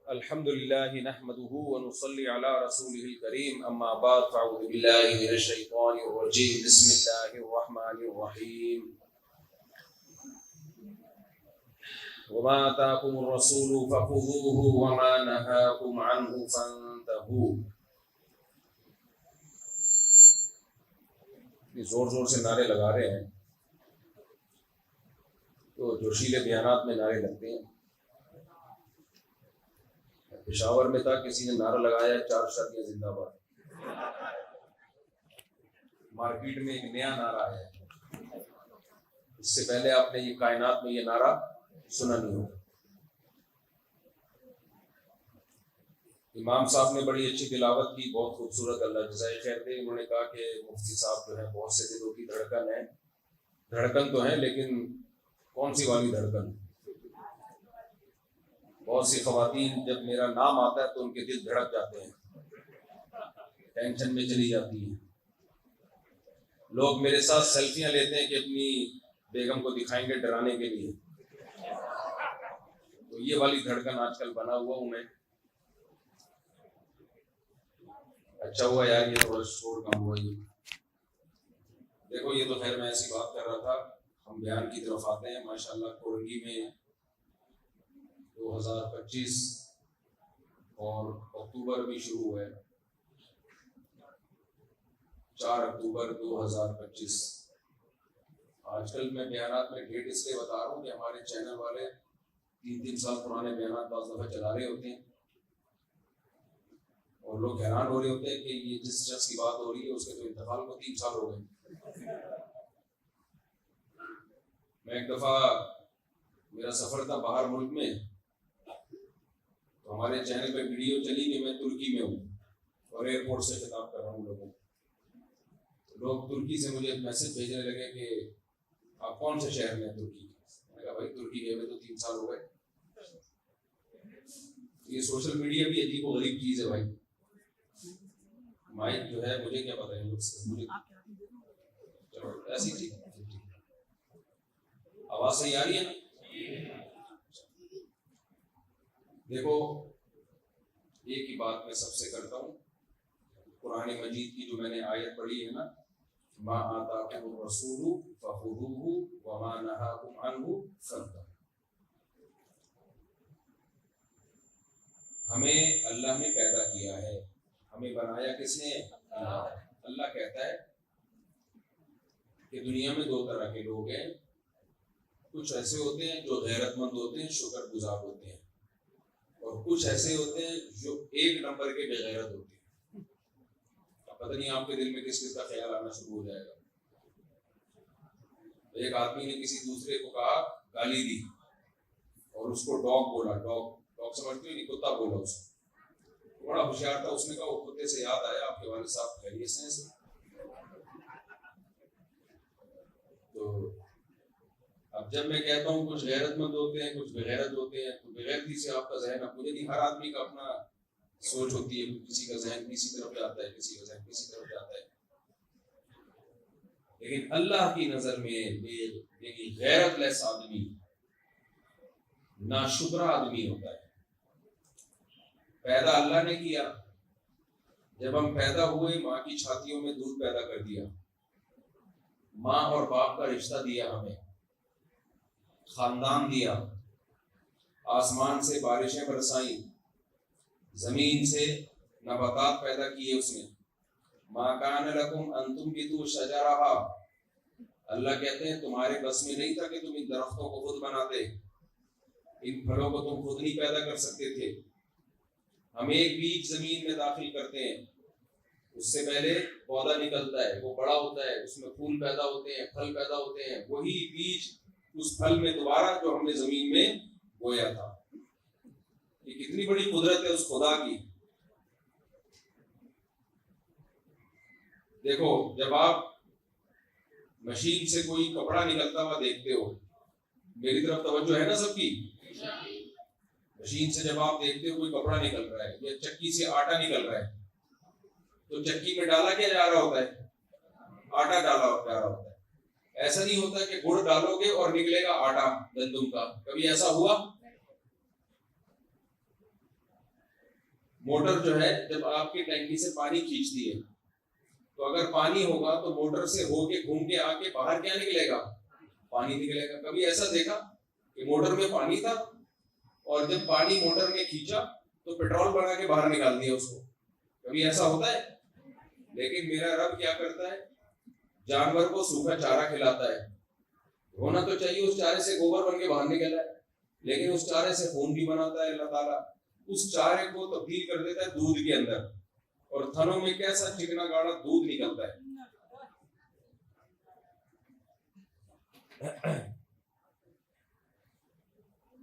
الحمد لله نحمده ونصلي على رسوله الكريم أما بعد فأعوذ بالله من الشيطان الرجيم بسم الله الرحمن الرحيم وما آتاكم الرسول فخذوه وما نهاكم عنه فانتهوا. زور زور سے نعرے لگا رہے ہیں تو جوشیلے بیانات میں نعرے لگتے ہیں. پشاور میں تھا، کسی نے نعرہ لگایا 4 شادیاں زندہ باد. مارکیٹ میں ایک نیا نعرہ آیا ہے، اس سے پہلے آپ نے یہ کائنات میں یہ نعرہ سنا نہیں ہو. امام صاحب نے بڑی اچھی تلاوت کی، بہت خوبصورت، اللہ جزائے خیر دے. انہوں نے کہا کہ مفتی صاحب جو ہے بہت سے دلوں کی دھڑکن ہے. دھڑکن تو ہے لیکن کون سی والی دھڑکن؟ بہت سی خواتین جب میرا نام آتا ہے تو ان کے دل دھڑک جاتے ہیں، ٹینشن میں چلی جاتی ہیں. لوگ میرے ساتھ سیلفیاں لیتے ہیں کہ اپنی بیگم کو دکھائیں گے ڈرانے کے لیے. تو یہ والی دھڑکن آج کل بنا ہوا ہوں میں. اچھا ہوا یار یہ تھوڑا شور کم ہوا. یہ دیکھو، یہ تو خیر میں ایسی بات کر رہا تھا، ہم بیان کی طرف آتے ہیں. ماشاءاللہ کورنگی میں 2025 اور اکتوبر بھی شروع ہوا ہے، 4 اکتوبر 2025. آج کل میں بیانات میں ڈیٹ اس لیے بتا رہا ہوں کہ ہمارے چینل والے 3 سال پرانے بیانات بعض دفعہ چلا رہے ہوتے ہیں اور لوگ حیران ہو رہے ہوتے ہیں کہ یہ جس شخص کی بات ہو رہی ہے اس کے تو انتقال کو 3 سال ہو گئے. میں ایک دفعہ میرا سفر تھا باہر ملک میں، تو ہمارے چینل پہ ویڈیو چلی کہ میں ترکی میں ہوں اور ایئرپورٹ سے خطاب کر رہا ہوں لوگوں. لوگ ترکی سے مجھے میسج بھیجنے لگے کہ آپ کون سے شہر میں ہیں ترکی کے. میں نے کہا بھائی ترکی گئے ہوئے تو 3 سال ہو گئے. یہ سوشل میڈیا بھی عجیب و غریب چیز ہے بھائی. مائک جو ہے مجھے کیا پتہ ہے مجھے چلو ایسی ٹھیک. آواز صحیح آ رہی ہے نا؟ دیکھو ایک ہی بات میں سب سے کرتا ہوں. قرآن مجید کی جو میں نے آیت پڑھی ہے نا، ما آتاکم الرسول فخذوہ وما نہاکم عنہ فانتہوا. ہمیں اللہ نے پیدا کیا ہے، ہمیں بنایا کس نے؟ اللہ کہتا ہے کہ دنیا میں 2 طرح کے لوگ ہیں. کچھ ایسے ہوتے ہیں جو غیرت مند ہوتے ہیں، شکر گزار ہوتے ہیں، اور کچھ ایسے ہوتے ہیں جو 1 نمبر کے بے غیرت ہوتے ہیں. پتہ نہیں آپ کے دل میں کس کا خیال آنا شروع ہو جائے گا. ایک آدمی نے کسی دوسرے کو کہا، گالی دی اور اس کو ڈاگ بولا. ڈاگ سمجھتے ہو نہیں، کتا بولا اس کو. بڑا ہوشیار تھا، اس نے کہا وہ کتے سے یاد آیا آپ کے والد صاحب خیریت سے ہیں؟ تو اب جب میں کہتا ہوں کچھ غیرت مند ہوتے ہیں کچھ بغیرت ہوتے ہیں، تو بغیرتی سے آپ کا ذہن، اب مجھے نہیں، ہر آدمی کا اپنا سوچ ہوتی ہے. کسی کا ذہن کسی طرف جاتا ہے، کسی کا ذہن کسی طرف جاتا ہے. لیکن اللہ کی نظر میں غیرت لیس آدمی ناشکرا آدمی ہوتا ہے. پیدا اللہ نے کیا. جب ہم پیدا ہوئے ماں کی چھاتیوں میں دودھ پیدا کر دیا، ماں اور باپ کا رشتہ دیا، ہمیں خاندان دیا، آسمان سے بارشیں برسائیں، زمین سے نباتات پیدا کیے اس نے. ما کان لکم ان تنبتوا شجرہا. اللہ کہتے ہیں تمہارے بس میں نہیں تھا کہ تم ان درختوں کو خود بناتے، ان پھلوں کو تم خود نہیں پیدا کر سکتے تھے. ہم ایک بیج زمین میں داخل کرتے ہیں، اس سے پہلے پودا نکلتا ہے، وہ بڑا ہوتا ہے، اس میں پھول پیدا ہوتے ہیں، پھل پیدا ہوتے ہیں. وہی بیج اس پھل میں دوبارہ جو ہم نے زمین میں بویا تھا. یہ کتنی بڑی قدرت ہے اس خدا کی. دیکھو جب آپ مشین سے کوئی کپڑا نکلتا ہوا دیکھتے ہو، میری طرف توجہ ہے نا سب کی؟ مشین سے جب آپ دیکھتے ہو کوئی کپڑا نکل رہا ہے یا چکی سے آٹا نکل رہا ہے، تو چکی میں ڈالا کیا جا رہا ہوتا ہے؟ آٹا ڈالا جا رہا ہوتا ہے. ایسا نہیں ہوتا کہ گڑ ڈالو گے اور نکلے گا آٹا گندم کا. کبھی ایسا ہوا؟ موٹر جو ہے جب آپ کی ٹینکی سے پانی کھینچتی ہے تو اگر پانی ہوگا تو موٹر سے ہو کے گھوم کے آ کے باہر کیا نکلے گا؟ پانی نکلے گا. کبھی ایسا دیکھا کہ موٹر میں پانی تھا اور جب پانی موٹر نے کھینچا تو پیٹرول بنا کے باہر نکال دیا اس کو؟ کبھی ایسا ہوتا ہے؟ لیکن میرا رب کیا کرتا ہے؟ جانور کو سوکھا چارہ کھلاتا ہے. ہونا تو چاہیے اس چارے سے گوبر بن کے باہر نکلا ہے، لیکن اس چارے سے خون بھی بناتا ہے اللہ تعالیٰ. اس چارے کو تبدیل کر دیتا ہے دودھ کے اندر، اور تھنوں میں کیسا چکنا گاڑا دودھ نکلتا ہے.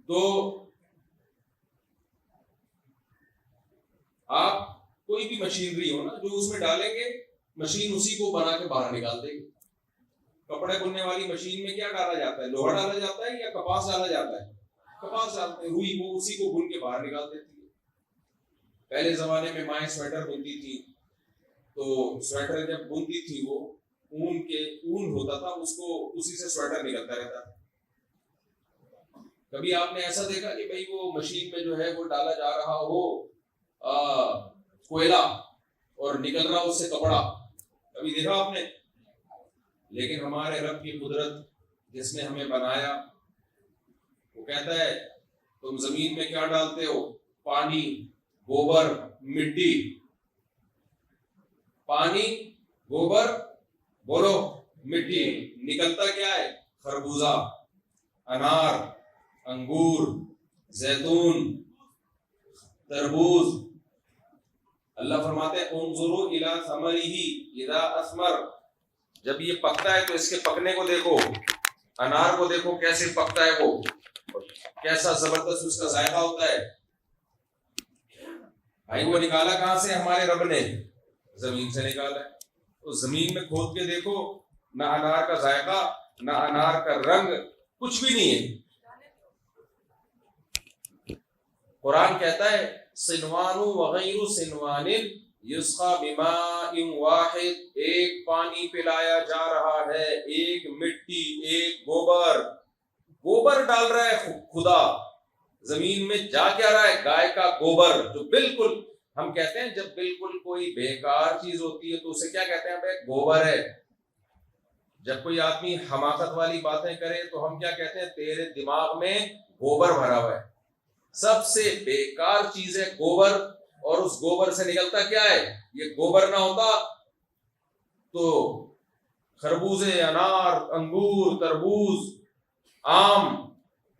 تو آپ کوئی بھی مشینری ہو نا جو اس میں ڈالیں گے مشین اسی کو بنا کے باہر نکال دے گی. کپڑے بننے والی مشین میں کیا ڈالا جاتا ہے؟ لوہا ڈالا جاتا ہے یا کپاس ڈالا جاتا ہے؟ کپاس ڈالتے ہیں، روئی وہ اسی کو بن کے باہر نکال دیتی ہے. پہلے زمانے میں مائیں سویٹر بنتی تھی تو سویٹر جب بنتی تھی وہ اون ہوتا تھا، اس کو اسی سے سویٹر نکلتا رہتا تھا. کبھی آپ نے ایسا دیکھا کہ بھئی وہ مشین میں جو ہے وہ ڈالا جا رہا ہو کوئلہ اور نکل رہا اس سے کپڑا؟ کبھی دیکھا آپ نے؟ لیکن ہمارے رب کی قدرت جس نے ہمیں بنایا وہ کہتا ہے تم زمین میں کیا ڈالتے ہو؟ پانی، گوبر، مٹی. پانی، گوبر، بولو مٹی. نکلتا کیا ہے؟ خربوزہ، انار، انگور، زیتون، تربوز. اللہ فرماتے ہیں انظروا الی ثمرہ اذا اثمر، جب یہ پکتا ہے تو اس کے پکنے کو دیکھو. انار کو دیکھو کیسے پکتا ہے، وہ کیسا زبردست اس کا ذائقہ ہوتا ہے. بھائی وہ نکالا کہاں سے؟ ہمارے رب نے زمین سے نکالا ہے. اس زمین میں کھود کے دیکھو، نہ انار کا ذائقہ، نہ انار کا رنگ، کچھ بھی نہیں ہے. قرآن کہتا ہے صنوان وغیر صنوان یسقى بماء واحد، ایک پانی پلایا جا رہا ہے، ایک مٹی، ایک گوبر. گوبر ڈال رہا ہے خدا زمین میں، جا کیا رہا ہے؟ گائے کا گوبر. جو بالکل ہم کہتے ہیں جب بالکل کوئی بیکار چیز ہوتی ہے تو اسے کیا کہتے ہیں؟ بھائی گوبر ہے. جب کوئی آدمی حماقت والی باتیں کرے تو ہم کیا کہتے ہیں؟ تیرے دماغ میں گوبر بھرا ہوا ہے. سب سے بیکار چیز ہے گوبر، اور اس گوبر سے نکلتا کیا ہے؟ یہ گوبر نہ ہوتا تو خربوزے، انار، انگور، تربوز، آم،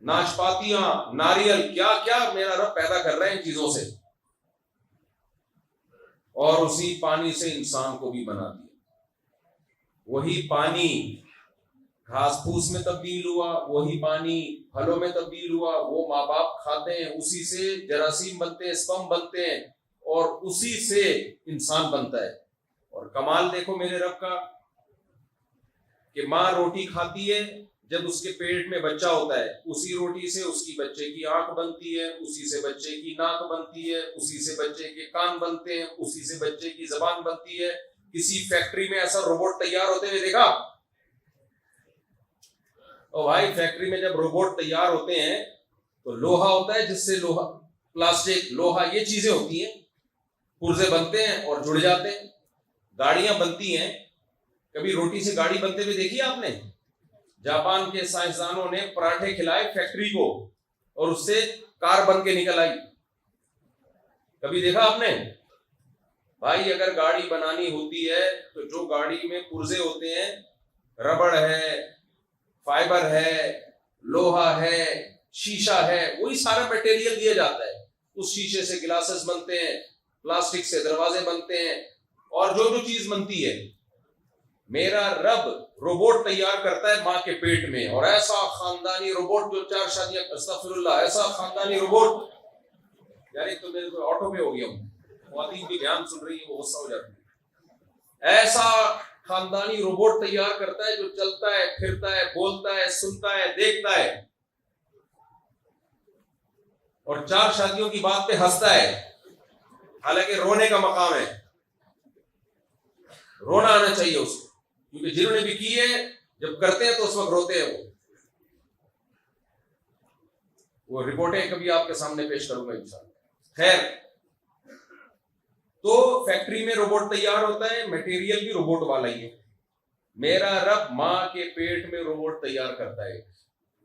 ناشپاتیاں، ناریل، کیا کیا میرا رب پیدا کر رہے ہیں ان چیزوں سے. اور اسی پانی سے انسان کو بھی بنا دیا. وہی پانی گھاس پھوس میں تبدیل ہوا، وہی پانی پھلوں میں تبدیل ہوا. وہ ماں باپ کھاتے ہیں، اسی سے جراثیم بنتے ہیں، اسپم بنتے ہیں، اور اسی سے انسان بنتا ہے. اور کمال دیکھو میرے رب کا کہ ماں روٹی کھاتی ہے جب اس کے پیٹ میں بچہ ہوتا ہے، اسی روٹی سے اس کی بچے کی آنکھ بنتی ہے، اسی سے بچے کی ناک بنتی ہے، اسی سے بچے کے کان بنتے ہیں، اسی سے بچے کی زبان بنتی ہے. کسی فیکٹری میں ایسا روبوٹ تیار ہوتے ہوئے دیکھا؟ اور بھائی فیکٹری میں جب روبوٹ تیار ہوتے ہیں تو لوہا ہوتا ہے، جس سے لوہا، پلاسٹک، لوہا، یہ چیزیں ہوتی ہیں، پرزے بنتے ہیں اور جڑ جاتے ہیں. گاڑیاں بنتی ہیں، کبھی روٹی سے گاڑی بنتے ہوئے دیکھی آپ نے؟ جاپان کے سائنسدانوں نے پراٹھے کھلائے فیکٹری کو اور اس سے کار بن کے نکل آئی. کبھی دیکھا آپ نے؟ بھائی اگر گاڑی بنانی ہوتی ہے تو جو گاڑی میں پرزے ہوتے ہیں، ربڑ ہے، فائبر ہے، لوہا ہے، شیشہ ہے، وہی سارا میٹیریل دیا جاتا ہے. اس شیشے سے گلاسز بنتے ہیں، پلاسٹک سے دروازے بنتے ہیں، اور جو جو چیز بنتی ہے. میرا رب روبوٹ تیار کرتا ہے ماں کے پیٹ میں، اور ایسا خاندانی روبوٹ جو 4 شادیاں، استغفر اللہ، ایسا خاندانی روبوٹ، یعنی تو میرے کو آٹو پہ ہو گیا ہوں، خواتین بھی بیان سن رہی ہے وہ غصہ ہو جاتی ہے. ایسا خاندانی روبوٹ تیار کرتا ہے جو چلتا ہے، پھرتا ہے، بولتا ہے، سنتا ہے، دیکھتا ہے، اور 4 شادیوں کی بات پہ ہنستا ہے، حالانکہ رونے کا مقام ہے. رونا آنا چاہیے اس کو، کیونکہ جنہوں نے بھی کی ہے جب کرتے ہیں تو اس وقت روتے ہیں. وہ رپورٹیں کبھی آپ کے سامنے پیش کروں گا انشاءاللہ. خیر، تو فیکٹری میں روبوٹ تیار ہوتا ہے, میٹیریل بھی روبوٹ والا ہی ہے. میرا رب ماں کے پیٹ میں روبوٹ تیار کرتا ہے,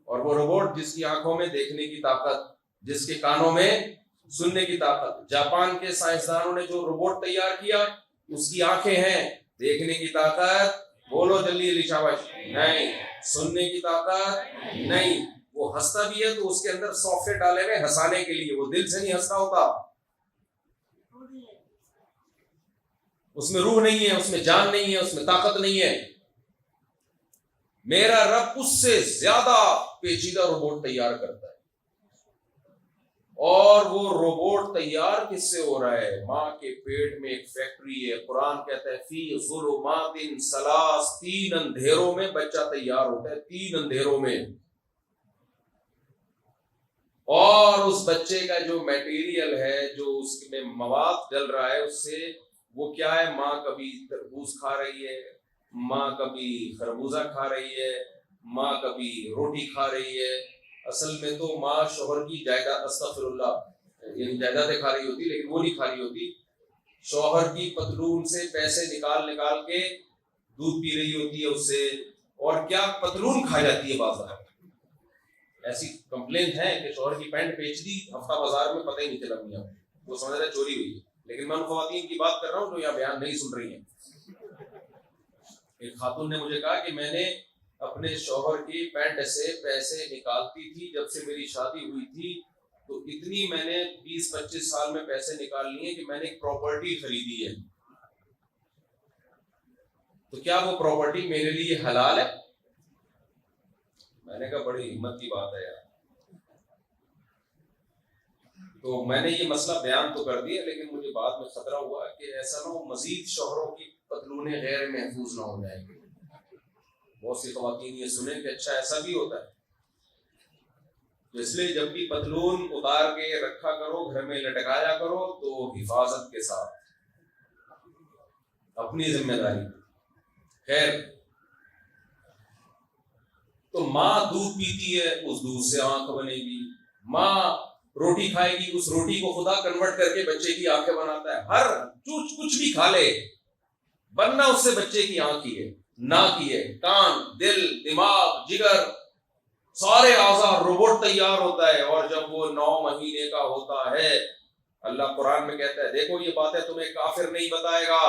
اور وہ روبوٹ جس کی آنکھوں میں دیکھنے کی طاقت, جس کے کانوں میں سننے کی طاقت. جاپان کے سائنسدانوں نے جو روبوٹ تیار کیا, اس کی آنکھیں ہیں, دیکھنے کی طاقت, بولو جلدی علی شاباش, نہیں. سننے کی طاقت نہیں. وہ ہنستا بھی ہے تو اس کے اندر سافٹ ویئر ڈالے ہوئے ہنسانے کے لیے, وہ دل سے نہیں ہنستا ہوتا, اس میں روح نہیں ہے, اس میں جان نہیں ہے, اس میں طاقت نہیں ہے. میرا رب اس سے زیادہ پیچیدہ روبوٹ تیار کرتا ہے, اور وہ روبوٹ تیار کس سے ہو رہا ہے؟ ماں کے پیٹ میں ایک فیکٹری ہے. قرآن کہتا ہے فی ظلمات ثلاث, 3 اندھیروں میں بچہ تیار ہوتا ہے, 3 اندھیروں میں. اور اس بچے کا جو میٹیریل ہے, جو اس میں مواد ڈل رہا ہے, اس سے وہ کیا ہے؟ ماں کبھی تربوز کھا رہی ہے, ماں کبھی خربوزہ کھا رہی ہے, ماں کبھی روٹی کھا رہی ہے. اصل میں تو ماں شوہر کی جائیداد, استغفر اللہ, یعنی جائیدادیں کھا رہی ہوتی, لیکن وہ نہیں کھا رہی ہوتی. شوہر کی پتلون سے پیسے نکال نکال کے دودھ پی رہی ہوتی ہے اس سے, اور کیا پتلون کھا جاتی ہے بازار. ایسی کمپلین ہے کہ شوہر کی پینٹ بیچ دی ہفتہ بازار میں, پتہ ہی نہیں چلا میاں, وہ سمجھ رہے چوری ہوئی ہے. لیکن میں ان خواتین کی بات کر رہا ہوں جو یہاں بیان نہیں سن رہی ہیں. ایک خاتون نے مجھے کہا کہ میں نے اپنے شوہر کی پینٹ سے پیسے نکالتی تھی جب سے میری شادی ہوئی تھی, تو اتنی میں نے 20-25 سال میں پیسے نکال لیے کہ میں نے ایک پراپرٹی خریدی ہے. تو کیا وہ پراپرٹی میرے لیے حلال ہے؟ میں نے کہا بڑی ہمت کی بات ہے یار. تو میں نے یہ مسئلہ بیان تو کر دیا, لیکن مجھے بعد میں خطرہ ہوا کہ ایسا نہ ہو مزید شوہروں کی پتلونیں غیر محفوظ نہ ہو جائیں گی. بہت سی خواتین یہ سنیں کہ اچھا ایسا بھی ہوتا ہے. تو اس لیے جب بھی پتلون اتار کے رکھا کرو, گھر میں لٹکایا کرو, تو حفاظت کے ساتھ, اپنی ذمہ داری. خیر, تو ماں دودھ پیتی ہے, اس دودھ سے آنکھ بنے گی. ماں روٹی کھائے گی, اس روٹی کو خدا کنورٹ کر کے بچے کی آنکھیں بناتا ہے. ہر کچھ بھی کھا لے, بننا اس سے بچے کی آنکھ ہی ہے, ناک ہی ہے, کان, دل, دماغ, جگر, سارے اعضاء روبوٹ تیار ہوتا ہے. اور جب وہ 9 مہینے کا ہوتا ہے, اللہ قرآن میں کہتا ہے دیکھو یہ باتیں تمہیں کافر نہیں بتائے گا,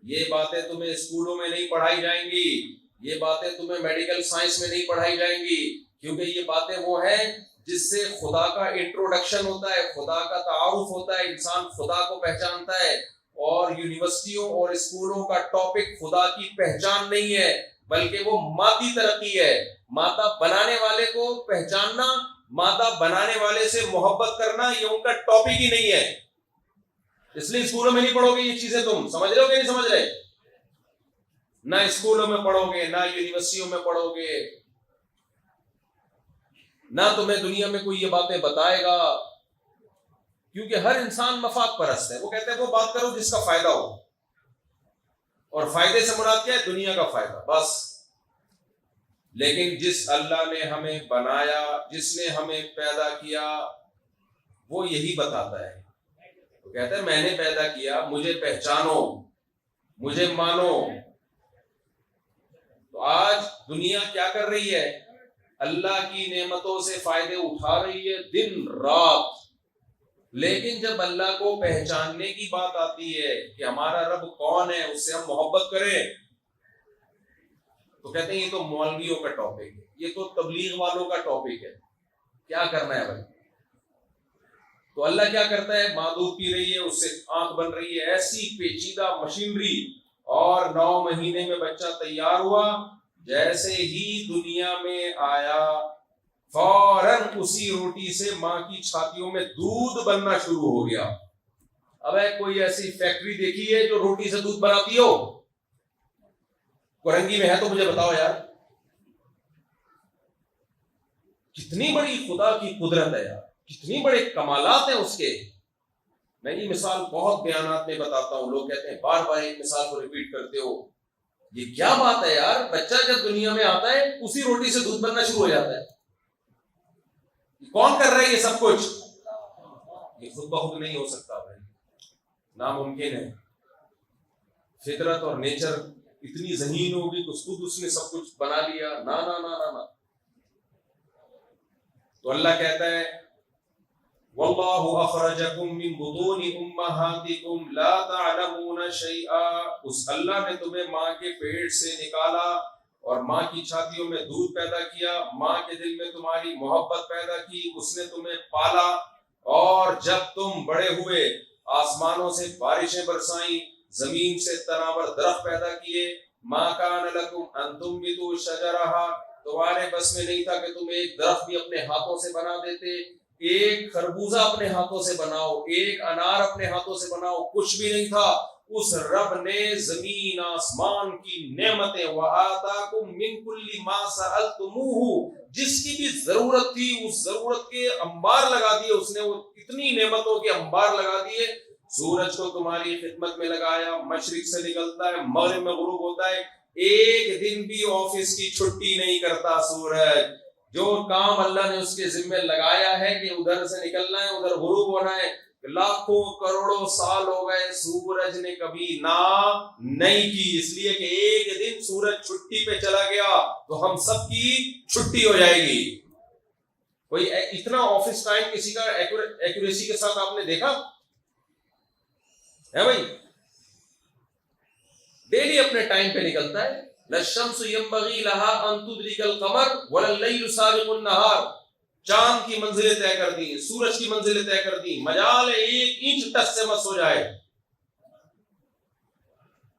یہ باتیں تمہیں اسکولوں میں نہیں پڑھائی جائیں گی, یہ باتیں تمہیں میڈیکل سائنس میں نہیں پڑھائی جائیں گی, کیونکہ یہ باتیں وہ ہیں جس سے خدا کا انٹروڈکشن ہوتا ہے, خدا کا تعارف ہوتا ہے, انسان خدا کو پہچانتا ہے. اور یونیورسٹیوں اور اسکولوں کا ٹاپک خدا کی پہچان نہیں ہے, بلکہ وہ مادی ترقی ہے. مادہ بنانے والے کو پہچاننا, مادہ بنانے والے سے محبت کرنا, یہ ان کا ٹاپک ہی نہیں ہے. اس لیے اسکولوں میں نہیں پڑھو گے یہ چیزیں. تم سمجھ رہے ہو کہ نہیں سمجھ رہے؟ نہ اسکولوں میں پڑھو گے, نہ یونیورسٹیوں میں پڑھو گے, نہ تمہیں دنیا میں کوئی یہ باتیں بتائے گا, کیونکہ ہر انسان مفاد پرست ہے. وہ کہتے ہیں وہ بات کرو جس کا فائدہ ہو, اور فائدے سے مراد کیا ہے؟ دنیا کا فائدہ بس. لیکن جس اللہ نے ہمیں بنایا, جس نے ہمیں پیدا کیا, وہ یہی بتاتا ہے. وہ کہتا ہے میں نے پیدا کیا, مجھے پہچانو, مجھے مانو. تو آج دنیا کیا کر رہی ہے؟ اللہ کی نعمتوں سے فائدے اٹھا رہی ہے دن رات. لیکن جب اللہ کو پہچاننے کی بات آتی ہے کہ ہمارا رب کون ہے, اس سے ہم محبت کریں, تو کہتے ہیں یہ تو مولویوں کا ٹاپک ہے, یہ تو تبلیغ والوں کا ٹاپک ہے, کیا کرنا ہے بھائی؟ تو اللہ کیا کرتا ہے؟ ماں دودھ پی رہی ہے, اس سے آنکھ بن رہی ہے, ایسی پیچیدہ مشینری, اور 9 مہینے میں بچہ تیار ہوا. جیسے ہی دنیا میں آیا, فوراً اسی روٹی سے ماں کی چھاتیوں میں دودھ بننا شروع ہو گیا. اب کوئی ایسی فیکٹری دیکھی ہے جو روٹی سے دودھ بناتی ہو؟ کرنگی میں ہے تو مجھے بتاؤ یار. کتنی بڑی خدا کی قدرت ہے یار, کتنی بڑے کمالات ہیں اس کے. میں یہ مثال بہت بیانات میں بتاتا ہوں, لوگ کہتے ہیں بار بار ایک مثال کو ریپیٹ کرتے ہو, یہ کیا بات ہے یار؟ بچہ جب دنیا میں آتا ہے اسی روٹی سے دودھ بننا شروع ہو جاتا ہے. کون کر رہا ہے یہ سب کچھ؟ یہ خود بخود نہیں ہو سکتا بھائی. ناممکن ہے. فطرت اور نیچر اتنی ذہین ہوگی کہ خود اس نے سب کچھ بنا لیا؟ نا نا نا نا نا. تو اللہ کہتا ہے واللہ اخرجکم من بطون امہاتکم لا تعلمون شیئا. اس اللہ نے تمہیں ماں کے پیٹ سے نکالا اور ماں کی چھاتیوں میں دودھ پیدا کیا، ماں کے دل میں تمہاری محبت پیدا کی، اس نے تمہیں پالا، اور جب تم بڑے ہوئے آسمانوں سے بارشیں برسائیں، زمین سے تناور درخت پیدا کیے. ما کان لکم ان تنبتوا شجرہا، تمہارے بس میں نہیں تھا کہ تم ایک درخت بھی اپنے ہاتھوں سے بنا دیتے. ایک خربوزہ اپنے ہاتھوں سے بناؤ، ایک انار اپنے ہاتھوں سے بناؤ، کچھ بھی نہیں تھا. اس رب نے زمین آسمان کی نعمتیں وَآتَاكُم مِّن كُلِّ مَا سَأَلْتُمُوهُ، جس کی بھی ضرورت تھی اس ضرورت کے انبار لگا دیے. اس نے وہ اتنی نعمتوں کے انبار لگا دیے. سورج کو تمہاری خدمت میں لگایا، مشرق سے نکلتا ہے مغرب میں غروب ہوتا ہے. ایک دن بھی آفس کی چھٹی نہیں کرتا سورج. جو کام اللہ نے اس کے ذمہ لگایا ہے کہ ادھر سے نکلنا ہے ادھر غروب ہونا ہے، لاکھوں کروڑوں سال ہو گئے سورج نے کبھی نہ نہیں کی. اس لیے کہ ایک دن سورج چھٹی پہ چلا گیا تو ہم سب کی چھٹی ہو جائے گی. کوئی اتنا آفس ٹائم کسی کا ایکوریسی کے ساتھ آپ نے دیکھا ہے بھائی؟ ڈیلی اپنے ٹائم پہ نکلتا ہے. للشمس ينبغي لها ان تدرك القمر ولا الليل سابق النهار. چاند کی منزلیں طے کر دی، سورج کی منزلیں طے کر دی، مجال ایک انچ ٹچ سے مس ہو جائے.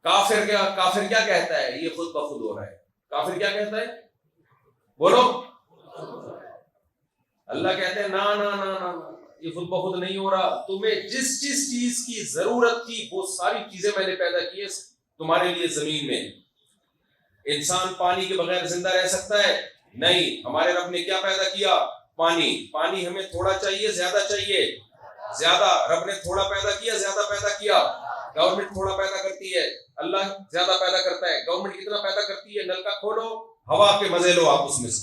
کافر کیا کہتا ہے؟ یہ خود بخود ہو رہا ہے. کافر کیا کہتا ہے؟ بولو. اللہ کہتے ہیں نا نا نا نا، یہ خود بخود نہیں ہو رہا. تمہیں جس چیز کی ضرورت تھی وہ ساری چیزیں میں نے پیدا کی ہے تمہارے لیے زمین میں. انسان پانی کے بغیر زندہ رہ سکتا ہے؟ نہیں. ہمارے رب نے کیا پیدا کیا؟ پانی. پانی ہمیں تھوڑا چاہیے زیادہ چاہیے؟ زیادہ. رب نے تھوڑا پیدا کیا زیادہ پیدا کیا؟ گورنمنٹ تھوڑا پیدا کرتی ہے، اللہ زیادہ پیدا کرتا ہے. گورنمنٹ کتنا پیدا کرتی ہے؟ نل کا کھولو ہوا کے مزے لو آپ اس میں سے.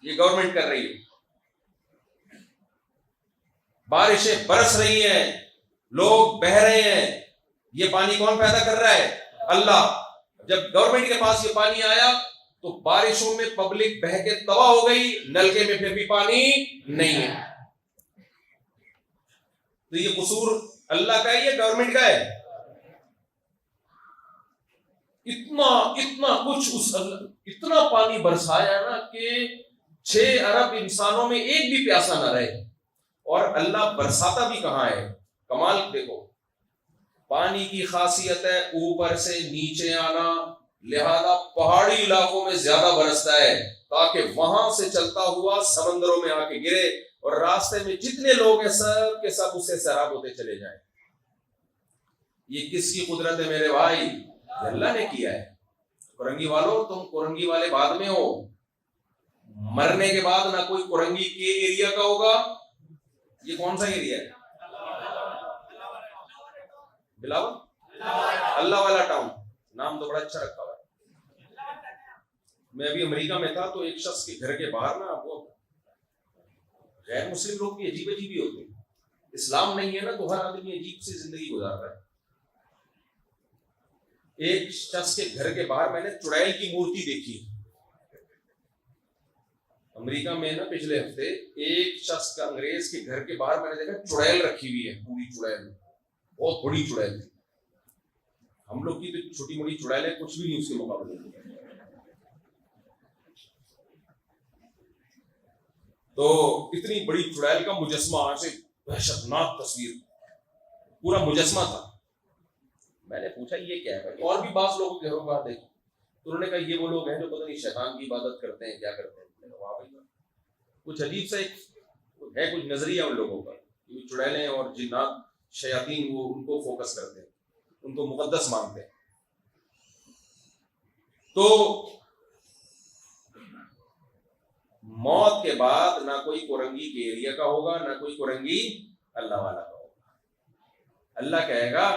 یہ گورنمنٹ کر رہی ہے. بارشیں برس رہی ہیں، لوگ بہہ رہے ہیں، یہ پانی کون پیدا کر رہا ہے؟ اللہ. جب گورنمنٹ کے پاس یہ پانی آیا تو بارشوں میں پبلک بہہ کے تباہ ہو گئی، نلکے میں پھر بھی پانی نہیں ہے. تو یہ قصور اللہ کا ہے یا گورنمنٹ کا ہے؟ اتنا کچھ اس اتنا پانی برسایا نا کہ 6 ارب انسانوں میں ایک بھی پیاسا نہ رہے. اور اللہ برساتا بھی کہاں ہے؟ کمال دیکھو. پانی کی خاصیت ہے اوپر سے نیچے آنا، لہذا پہاڑی علاقوں میں زیادہ برستا ہے تاکہ وہاں سے چلتا ہوا سمندروں میں آ کے گرے اور راستے میں جتنے لوگ ہیں سب کے سب اس سے سیراب ہوتے چلے جائیں. یہ کس کی قدرت ہے میرے بھائی؟ اللہ نے کیا ہے. کورنگی والوں، تم کورنگی والے بعد میں ہو. مرنے کے بعد نہ کوئی کورنگی کے ایریا کا ہوگا. یہ کون سا ایریا ہے؟ بلاول اللہ والا ٹاؤن. نام تو بڑا اچھا رکھا ہوا ہے. میں ابھی امریکہ میں تھا تو ایک شخص کے گھر کے باہر نا وہ غیر مسلم لوگ بھی عجیب عجیب ہی ہوتے ہیں. اسلام نہیں ہے نا تو ہر آدمی عجیب سی زندگی گزار رہا ہے. ایک شخص کے گھر کے باہر میں نے چڑیل کی مورتی دیکھی. امریکہ میں نا پچھلے ہفتے ایک شخص کا انگریز کے گھر کے باہر میں نے دیکھا چڑیل رکھی ہوئی ہے، پوری چڑیل، بہت بڑی چڑیل تھی. ہم لوگ کی تو چھوٹی موٹی چڑیل ہے، کچھ بھی نہیں اس کے مقابلے میں. تو اتنی بڑی چڑیل کا مجسمہ، ایسے وحشتناک تصویر، پورا مجسمہ تھا. میں نے پوچھا یہ کیا ہے؟ اور بھی بعض لوگوں کے گھروں کا دیکھا تو انہوں نے کہا یہ وہ لوگ ہیں جو پتہ نہیں شیطان کی عبادت کرتے ہیں، کیا کرتے ہیں. کچھ عجیب سا ہے کچھ نظریہ ان لوگوں کا. چڑیلیں اور جنات شیاطین وہ ان کو فوکس کرتے ہیں، ان کو مقدس مانتے ہیں. تو موت کے بعد نہ کوئی کورنگی کے ایریا کا ہوگا، نہ کوئی کورنگی اللہ والا کا ہوگا. اللہ کہے گا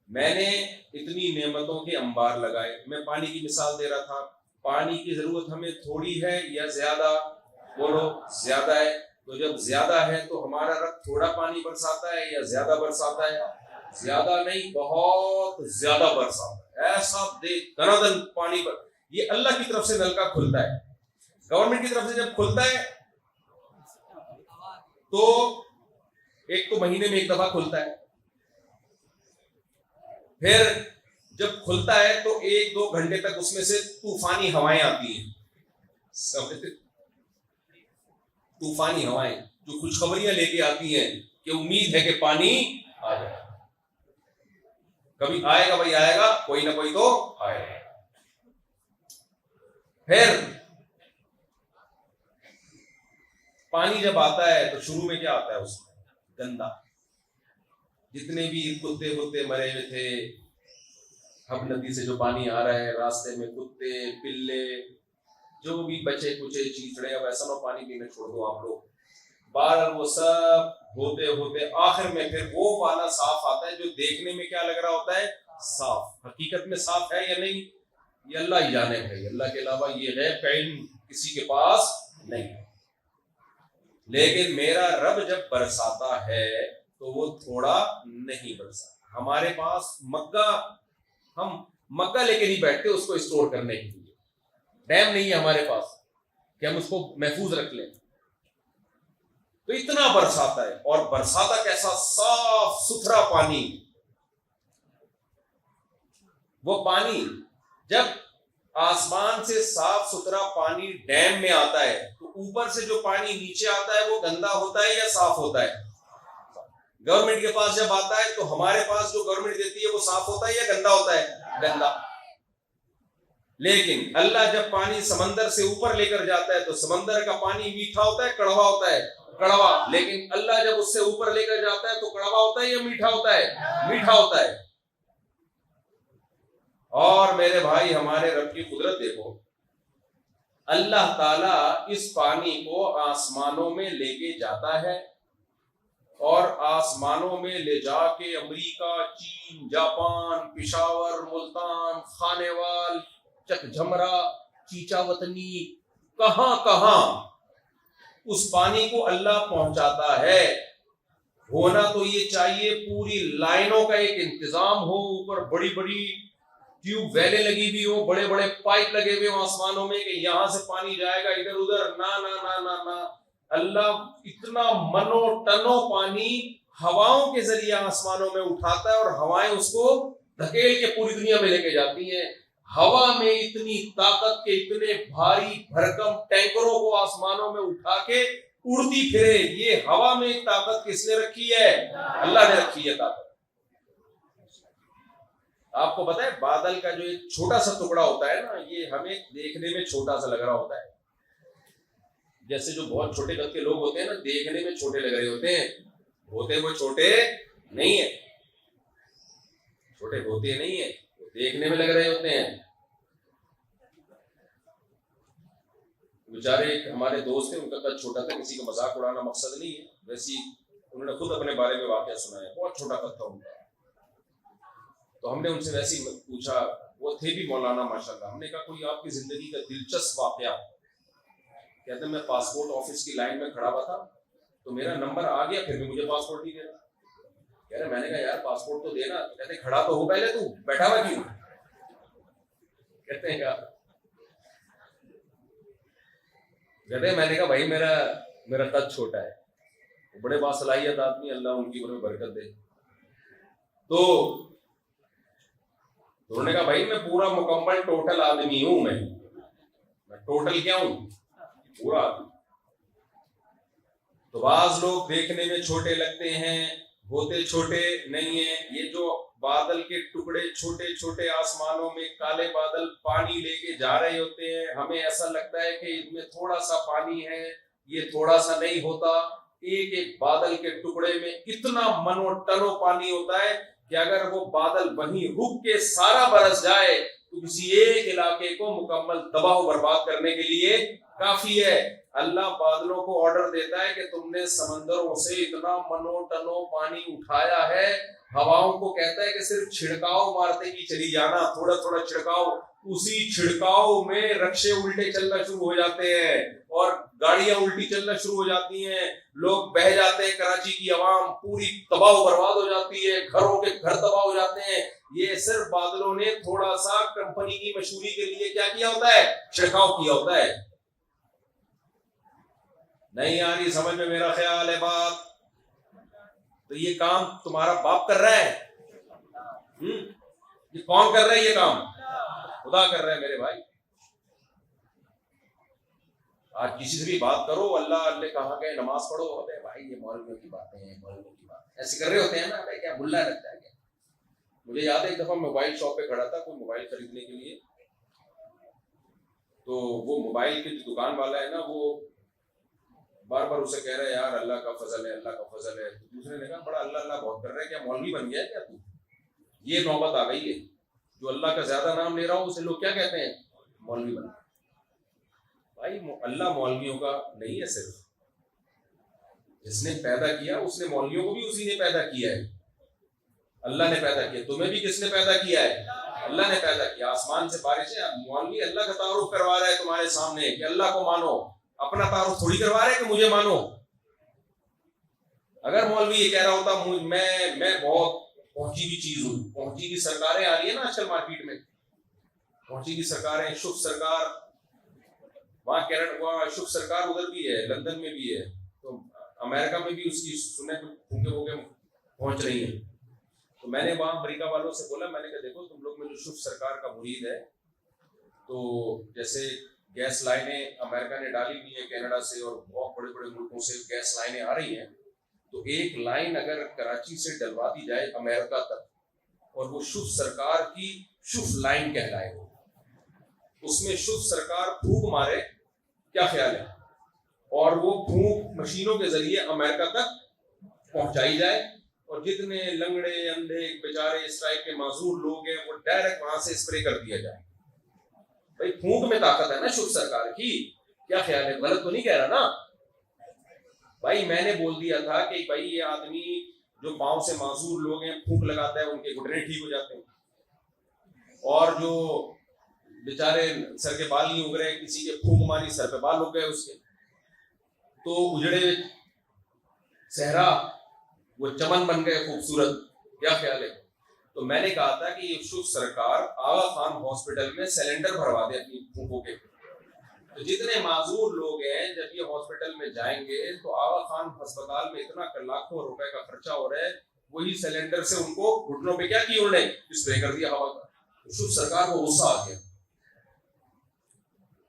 میں نے اتنی نعمتوں کے انبار لگائے. میں پانی کی مثال دے رہا تھا. پانی کی ضرورت ہمیں تھوڑی ہے یا زیادہ؟ بولو زیادہ ہے. تو جب زیادہ ہے تو ہمارا رب تھوڑا پانی برساتا ہے یا زیادہ برساتا ہے؟ زیادہ نہیں، بہت زیادہ برسات ہے، ایسا دن پانی پر. یہ اللہ کی طرف سے نلکا کھلتا ہے. گورنمنٹ کی طرف سے جب کھلتا ہے تو ایک تو مہینے میں ایک دفعہ کھلتا ہے، پھر جب کھلتا ہے تو 1-2 گھنٹے تک اس میں سے طوفانی ہوائیں آتی ہیں. طوفانی ہوائیں جو خوشخبریاں لے کے آتی ہیں کہ امید ہے کہ پانی آ جائے. کبھی آئے گا بھائی، آئے گا، کوئی نہ کوئی تو آئے گا. پھر پانی جب آتا ہے تو شروع میں کیا آتا ہے؟ اس میں گندا. جتنے بھی کتے مرے ہوئے تھے، ہم ندی سے جو پانی آ رہا ہے، راستے میں کتے پلے جو بھی بچے کچے چیچڑے، اب ایسا نہ پانی پینے چھوڑ دو آپ لوگ. بہرحال وہ سب ہوتے آخر میں پھر وہ والا صاف آتا ہے جو دیکھنے میں کیا لگ رہا ہوتا ہے؟ صاف. حقیقت میں صاف ہے یا نہیں یہ اللہ ہی جانے بھائی. اللہ کے علاوہ یہ غیب کا علم کسی کے پاس نہیں. لیکن میرا رب جب برساتا ہے تو وہ تھوڑا نہیں برساتا. ہمارے پاس ہم مگا لے کے نہیں بیٹھتے اس کو اسٹور کرنے کے لیے. ڈیم نہیں ہے ہمارے پاس کہ ہم اس کو محفوظ رکھ لیں. تو اتنا برساتا ہے، اور برساتا کیسا؟ صاف ستھرا پانی. وہ پانی جب آسمان سے صاف ستھرا پانی ڈیم میں آتا ہے تو اوپر سے جو پانی نیچے آتا ہے وہ گندا ہوتا ہے یا صاف ہوتا ہے؟ گورنمنٹ کے پاس جب آتا ہے تو ہمارے پاس جو گورنمنٹ دیتی ہے وہ صاف ہوتا ہے یا گندا ہوتا ہے؟ گندا. لیکن اللہ جب پانی سمندر سے اوپر لے کر جاتا ہے تو سمندر کا پانی میٹھا ہوتا ہے کڑوا ہوتا ہے؟ کڑوا. لیکن اللہ جب اس سے اوپر لے کر جاتا ہے تو کڑوا ہوتا ہے یا میٹھا ہوتا ہے؟ میٹھا ہوتا ہے. اور میرے بھائی ہمارے رب کی قدرت دیکھو. اللہ تعالیٰ اس پانی کو آسمانوں میں لے کے جاتا ہے، اور آسمانوں میں لے جا کے امریکہ، چین، جاپان، پشاور، ملتان، خانیوال، چک جھمرا، چیچا وطنی، کہاں اس پانی کو اللہ پہنچاتا ہے. ہونا تو یہ چاہیے پوری لائنوں کا ایک انتظام ہو، اوپر بڑی بڑی ٹیوب ویلیں لگی ہوئی ہو، بڑے بڑے پائپ لگے ہوئے ہوں آسمانوں میں کہ یہاں سے پانی جائے گا ادھر ادھر. نہ اللہ اتنا منو ٹنوں پانی ہواؤں کے ذریعے آسمانوں میں اٹھاتا ہے، اور ہوائیں اس کو دھکیل کے پوری دنیا میں لے کے جاتی ہیں. ہوا میں اتنی طاقت کے اتنے بھاری بھرکم ٹینکروں کو آسمانوں میں اٹھا کے اڑتی پھرے. یہ ہوا میں طاقت کس نے رکھی ہے؟ اللہ نے رکھی ہے طاقت. آپ کو پتا ہے بادل کا جو ایک چھوٹا سا ٹکڑا ہوتا ہے نا، یہ ہمیں دیکھنے میں چھوٹا سا لگ رہا ہوتا ہے. جیسے جو بہت چھوٹے قد کے لوگ ہوتے ہیں نا، دیکھنے میں چھوٹے لگ رہے ہوتے ہیں، ہوتے وہ چھوٹے نہیں ہیں. چھوٹے ہوتے نہیں ہیں، وہ دیکھنے میں لگ رہے ہوتے ہیں. بیچارے ہمارے دوست ہیں، ان کا قد چھوٹا تھا. کسی کا مذاق اڑانا مقصد نہیں ہے، ویسی انہوں نے خود اپنے بارے میں واقعہ سنایا. بہت چھوٹا قد تھا ان کا. تو ہم نے ان سے ویسے ہی پوچھا، وہ تھے بھی مولانا ماشاءاللہ. ہم نے کہا کوئی آپ کی زندگی کا دلچسپ واقعہ؟ کہتے ہیں میں پاسپورٹ آفس کی لائن میں کھڑا ہوا تھا تو میرا نمبر آ گیا، پھر بھی مجھے پاسپورٹ نہیں دینا. کہہ رہے میں نے کہا یار پاسپورٹ تو دینا. کہتے کھڑا تو ہو پہلے، تو بیٹھا ہوا کیوں؟ کہتے ہیں میں نے کہا بھائی میرا قد چھوٹا ہے. بڑے باصلاحیت آدمی، اللہ ان کی عمر میں برکت دے. تو انہوں نے کہا بھائی میں پورا مکمل ٹوٹل آدمی ہوں. میں ٹوٹل کیا ہوں؟ پورا آدمی. تو بعض لوگ دیکھنے میں چھوٹے لگتے ہیں، ہوتے چھوٹے نہیں ہیں. یہ جو بادل کے ٹکڑے چھوٹے چھوٹے آسمانوں میں کالے بادل پانی لے کے جا رہے ہوتے ہیں، ہمیں ایسا لگتا ہے کہ ان میں تھوڑا سا پانی ہے. یہ تھوڑا سا نہیں ہوتا. ایک ایک بادل کے ٹکڑے میں اتنا منو ٹنوں پانی ہوتا ہے کہ اگر وہ بادل وہیں رک کے سارا برس جائے تو کسی ایک علاقے کو مکمل تباہ و برباد کرنے کے لیے کافی ہے. اللہ بادلوں کو آرڈر دیتا ہے کہ تم نے سمندروں سے اتنا منو ٹنو پانی اٹھایا ہے، ہواؤں کو کہتا ہے کہ صرف چھڑکاؤ مارتے ہی چلی جانا، تھوڑا تھوڑا چھڑکاؤ، اسی چھڑکاؤ میں رکشے الٹے چلنا شروع ہو جاتے ہیں اور گاڑیاں الٹی چلنا شروع ہو جاتی ہیں، لوگ بہہ جاتے ہیں، کراچی کی عوام پوری تباہ و برباد ہو جاتی ہے، گھروں کے گھر تباہ ہو جاتے ہیں۔ یہ صرف بادلوں نے تھوڑا سا کمپنی کی مشہوری کے لیے کیا کیا ہوتا ہے؟ چھڑکاؤ کیا ہوتا ہے۔ نہیں آ رہی سمجھ میں میرا خیال ہے بات؟ تو یہ کام تمہارا باپ کر رہا ہے؟ یہ کون کر رہا ہے یہ کام؟ خدا کر رہا ہے میرے بھائی۔ آج کسی سے بھی بات کرو، اللہ اللہ کہاں گئے، نماز پڑھو، ابے بھائی یہ مولویوں کی باتیں ہیں، مولویوں کی باتیں ایسے کر رہے ہوتے ہیں نا، ابے کیا بھلا لگتا ہے کیا؟ مجھے یاد ہے ایک دفعہ موبائل شاپ پہ کھڑا تھا کوئی موبائل خریدنے کے لیے، تو وہ موبائل کے جو دکان والا ہے نا، وہ بار بار اسے کہہ رہا ہے یار اللہ کا فضل ہے، اللہ کا فضل ہے۔ تو دوسرے نے کہا بڑا اللہ اللہ بہت کر رہا ہے، کیا مولوی بن گیا ہے کیا تو؟ یہ نوبت آ گئی ہے، جو اللہ کا زیادہ نام لے رہا ہو اسے لوگ کیا کہتے ہیں؟ مولوی بن گیا۔ بھائی اللہ مولویوں کا نہیں ہے، صرف جس نے پیدا کیا اس نے مولویوں کو بھی اسی نے پیدا کیا ہے، اللہ نے پیدا کیا۔ تمہیں بھی کس نے پیدا کیا ہے؟ اللہ نے پیدا کیا۔ آسمان سے بارشیں، مولوی اللہ کا تعارف کروا رہا ہے تمہارے سامنے کہ اللہ کو مانو، اپنا تعارف تھوڑی کروا رہا ہے کہ مجھے مانو۔ اگر مولوی یہ کہہ رہا ہوتا میں بہت پہنچی ہوئی چیز ہوں، پہنچی ہوئی سرکاریں آ رہی ہیں نا آج کل مارکیٹ میں، پہنچی ہوئی سرکاریں، شف سرکار وہاں کینیڈا، وہاں شف سرکار ادھر بھی ہے، لندن میں بھی ہے، تو امریکہ میں بھی اس کی سنیں پھونکے ہو کے پہنچ رہی ہیں۔ تو میں نے وہاں امریکہ والوں سے بولا، میں نے کہا دیکھو تم لوگ میں جو شف سرکار کا مرید ہے، تو جیسے گیس لائنیں امریکہ نے ڈالی ہوئی ہیں کینیڈا سے اور بہت بڑے بڑے ملکوں سے گیس لائنیں آ رہی ہیں، تو ایک لائن اگر کراچی سے ڈلوا دی جائے امریکہ تک اور وہ شف سرکار کی شف لائن کہلائے، اس میں شف سرکار پھونک مارے، کیا خیال ہے؟ اور وہ پھونک مشینوں کے ذریعے امریکہ تک پہنچائی جائے اور جتنے لنگڑے اندھے بیچارے اس ٹائپ کے معذور لوگ ہیں وہ ڈائریکٹ وہاں سے اسپرے کر دیا جائے۔ بھائی پھونک میں طاقت ہے نا شف سرکار کی، کیا خیال ہے؟ غلط تو نہیں کہہ رہا نا؟ بھائی میں نے بول دیا تھا کہ بھائی یہ آدمی جو پاؤں سے معذور لوگ ہیں پھونک لگاتا ہے ان کے گھٹنے ٹھیک ہو جاتے ہیں، اور جو بیچارے سر کے بال نہیں اگ رہے، کسی کے پھونک ماری سر پہ بال اگ گئے اس کے، تو اجڑے صحرا وہ چمن بن گئے خوبصورت، کیا خیال ہے؟ تو میں نے کہا تھا کہ یہ شف سرکار آغا خان ہاسپٹل میں سلنڈر بھروا دے اپنی پھونکوں کے، تو جتنے معذور لوگ ہیں جب یہ ہاسپٹل میں جائیں گے تو آغا خان ہسپتال میں اتنا لاکھوں روپے کا خرچہ ہو رہا ہے، وہی سلنڈر سے ان کو گھٹنوں پہ کیا کی انہوں نے؟ اسپرے کر دیا ہوا کا۔ شف سرکار کو غصہ آ گیا،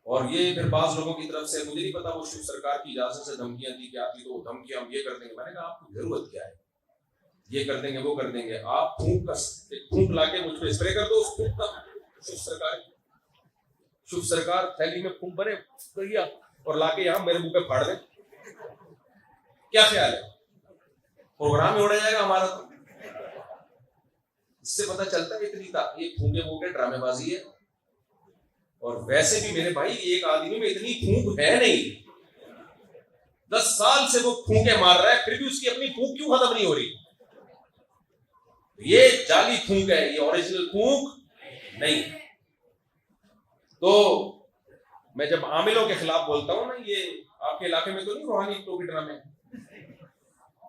اور یہ پھر بعض لوگوں کی طرف سے، مجھے نہیں پتا وہ شف سرکار کی اجازت سے دھمکیاں دی کہ آتی تو وہ دھمکیاں ہم یہ کر دیں گے۔ میں نے کہا آپ کو ضرورت کیا ہے؟ یہ کر دیں گے وہ کر دیں گے، آپ پھونک لا کے مجھ پہ اسپرے کر دو اس پھونک کا۔ شف سرکار تھیلی میں پھونک بنے کر گیا اور لا کے یہاں میرے منہ پہ پھاڑ دیں، کیا خیال ہے؟ پروگرام ہی اڑا جائے گا ہمارا۔ تو اس سے پتہ چلتا ہے اتنی یہ پھونکے وونکے ڈرامے بازی ہے۔ اور ویسے بھی میرے بھائی ایک آدمی میں اتنی پھونک ہے نہیں، 10 سال سے وہ پھونکے مار رہا ہے پھر بھی اس کی اپنی پھونک کیوں ختم نہیں ہو رہی؟ یہ جعلی پھونک ہے، یہ اوریجنل پھونک نہیں۔ تو میں جب عاملوں کے خلاف بولتا ہوں نا، یہ آپ کے علاقے میں تو نہیں روحانی ٹوپی ڈرامے،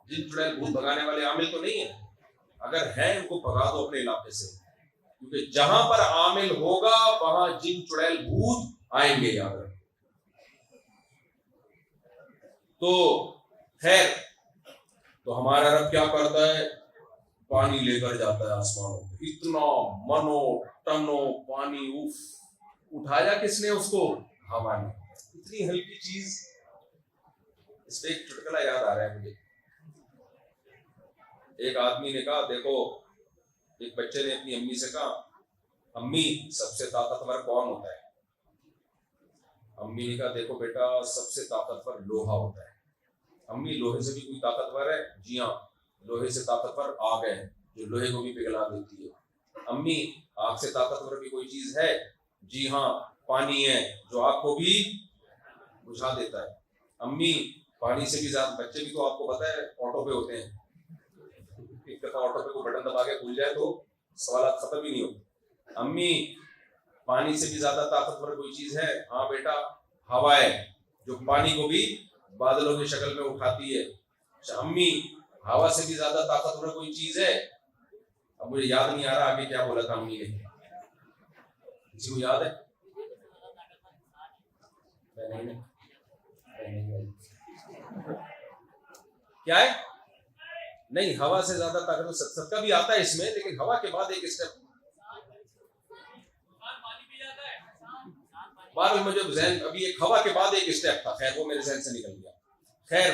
جن چڑیل بھوت بھگانے والے عامل تو نہیں ہیں؟ اگر ہیں ان کو بھگا دو اپنے علاقے سے، کیونکہ جہاں پر عامل ہوگا وہاں جن چڑیل بھوت آئیں گے یاد رکھیں۔ تو خیر، تو ہمارا رب کیا کرتا ہے؟ پانی لے کر جاتا ہے آسمانوں پہ، اتنا منو ٹنو پانی، اف، اٹھایا کس نے اس کو؟ ہوا نے۔ اتنی ہلکی چیز، اس پہ ایک چٹکلا یاد آ رہا ہے مجھے۔ ایک آدمی نے کہا دیکھو، ایک بچے نے اپنی امی سے کہا امی سب سے طاقتور کون ہوتا ہے؟ امی نے کہا دیکھو بیٹا سب سے طاقتور لوہا ہوتا ہے۔ امی لوہے سے بھی کوئی طاقتور ہے؟ جی ہاں، لوہے سے طاقتور آگ ہے جو لوہے کو بھی پگھلا دیتی ہے۔ امی آگ سے طاقتور بھی کوئی چیز ہے؟ جی ہاں، پانی ہے جو آگ کو بھی بجھا دیتا ہے۔ امی پانی سے بھی زیادہ، بچے بھی تو آپ کو پتا ہے آٹو پہ ہوتے ہیں، ایک دفعہ آٹو پہ کوئی بٹن دبا کے کھل جائے تو سوالات ختم ہی نہیں ہوتے. امی پانی سے بھی زیادہ طاقتور کوئی چیز ہے؟ ہاں بیٹا ہوا ہے، جو پانی کو بھی بادلوں کی شکل میں اٹھاتی ہے. اچھا امی ہوا سے بھی زیادہ طاقتور کوئی چیز ہے؟ اب مجھے یاد نہیں آ رہا آگے کیا بولا تھا امی نے، کسی کو یاد ہے؟ کیا ہے؟ نہیں، ہوا سے زیادہ طاقتور سب کا بھی آتا ہے اس میں، لیکن ہوا کے بعد ایک اسٹیپ بار مجھے ذہن ابھی ایک ہوا کے بعد ایک اسٹیپ تھا، خیر وہ میرے ذہن سے نکل گیا. خیر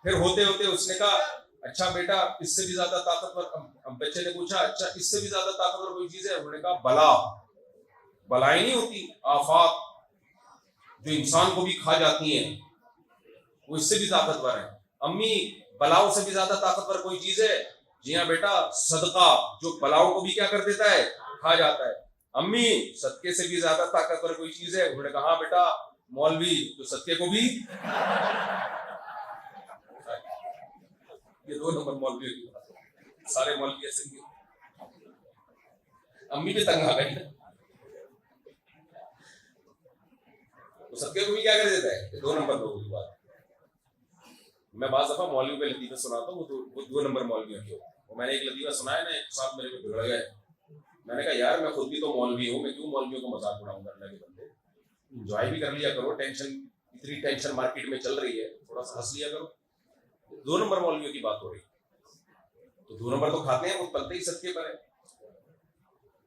پھر ہوتے ہوتے اس نے کہا اچھا بیٹا اس سے بھی زیادہ طاقتور، بچے نے پوچھا اچھا اس سے بھی زیادہ طاقتور کوئی چیز ہے؟ انہوں نے کہا بلا. بلائیں نہیں ہوتی، آفات جو انسان کو بھی کھا جاتی ہیں، وہ اس سے بھی طاقتور ہے. امی بلاؤں سے بھی زیادہ طاقتور کوئی چیز ہے؟ جی ہاں بیٹا صدقہ، جو بلاؤں کو بھی کیا کر دیتا ہے، کھا جاتا ہے. امی صدقے سے بھی زیادہ طاقتور کوئی چیز ہے؟ انہوں نے کہا ہاں بیٹا مولوی، جو صدقے کو بھی، یہ 2 نمبر مولوی کی بات ہے. سارے مولوی ایسے ہی. امی بھی تنگ آ گئی، تو صدقے کو بھی کیا کر دیتا ہے، 2 نمبر لوگوں کی بات. میں بعض دفعہ مولوی پہ لطیفے سناتا ہوں، وہ 2 نمبر مولویوں کی. میں نے ایک لطیفہ سنایا نا، ایک صاحب میرے کو بگڑ گئے. میں نے کہا یار میں خود بھی تو مولوی ہوں، میں کیوں مولویوں کو مذاق اڑاؤں گا؟ اللہ کے بندے انجوائے بھی کر لیا کرو، ٹینشن اتنی ٹینشن مارکیٹ میں چل رہی ہے، تھوڑا سا ہنس لیا کرو. 2 نمبر مولویوں کی بات ہو رہی ہے، تو 2 نمبر تو کھاتے ہیں، وہ پلتے ہی صدقے پر ہے.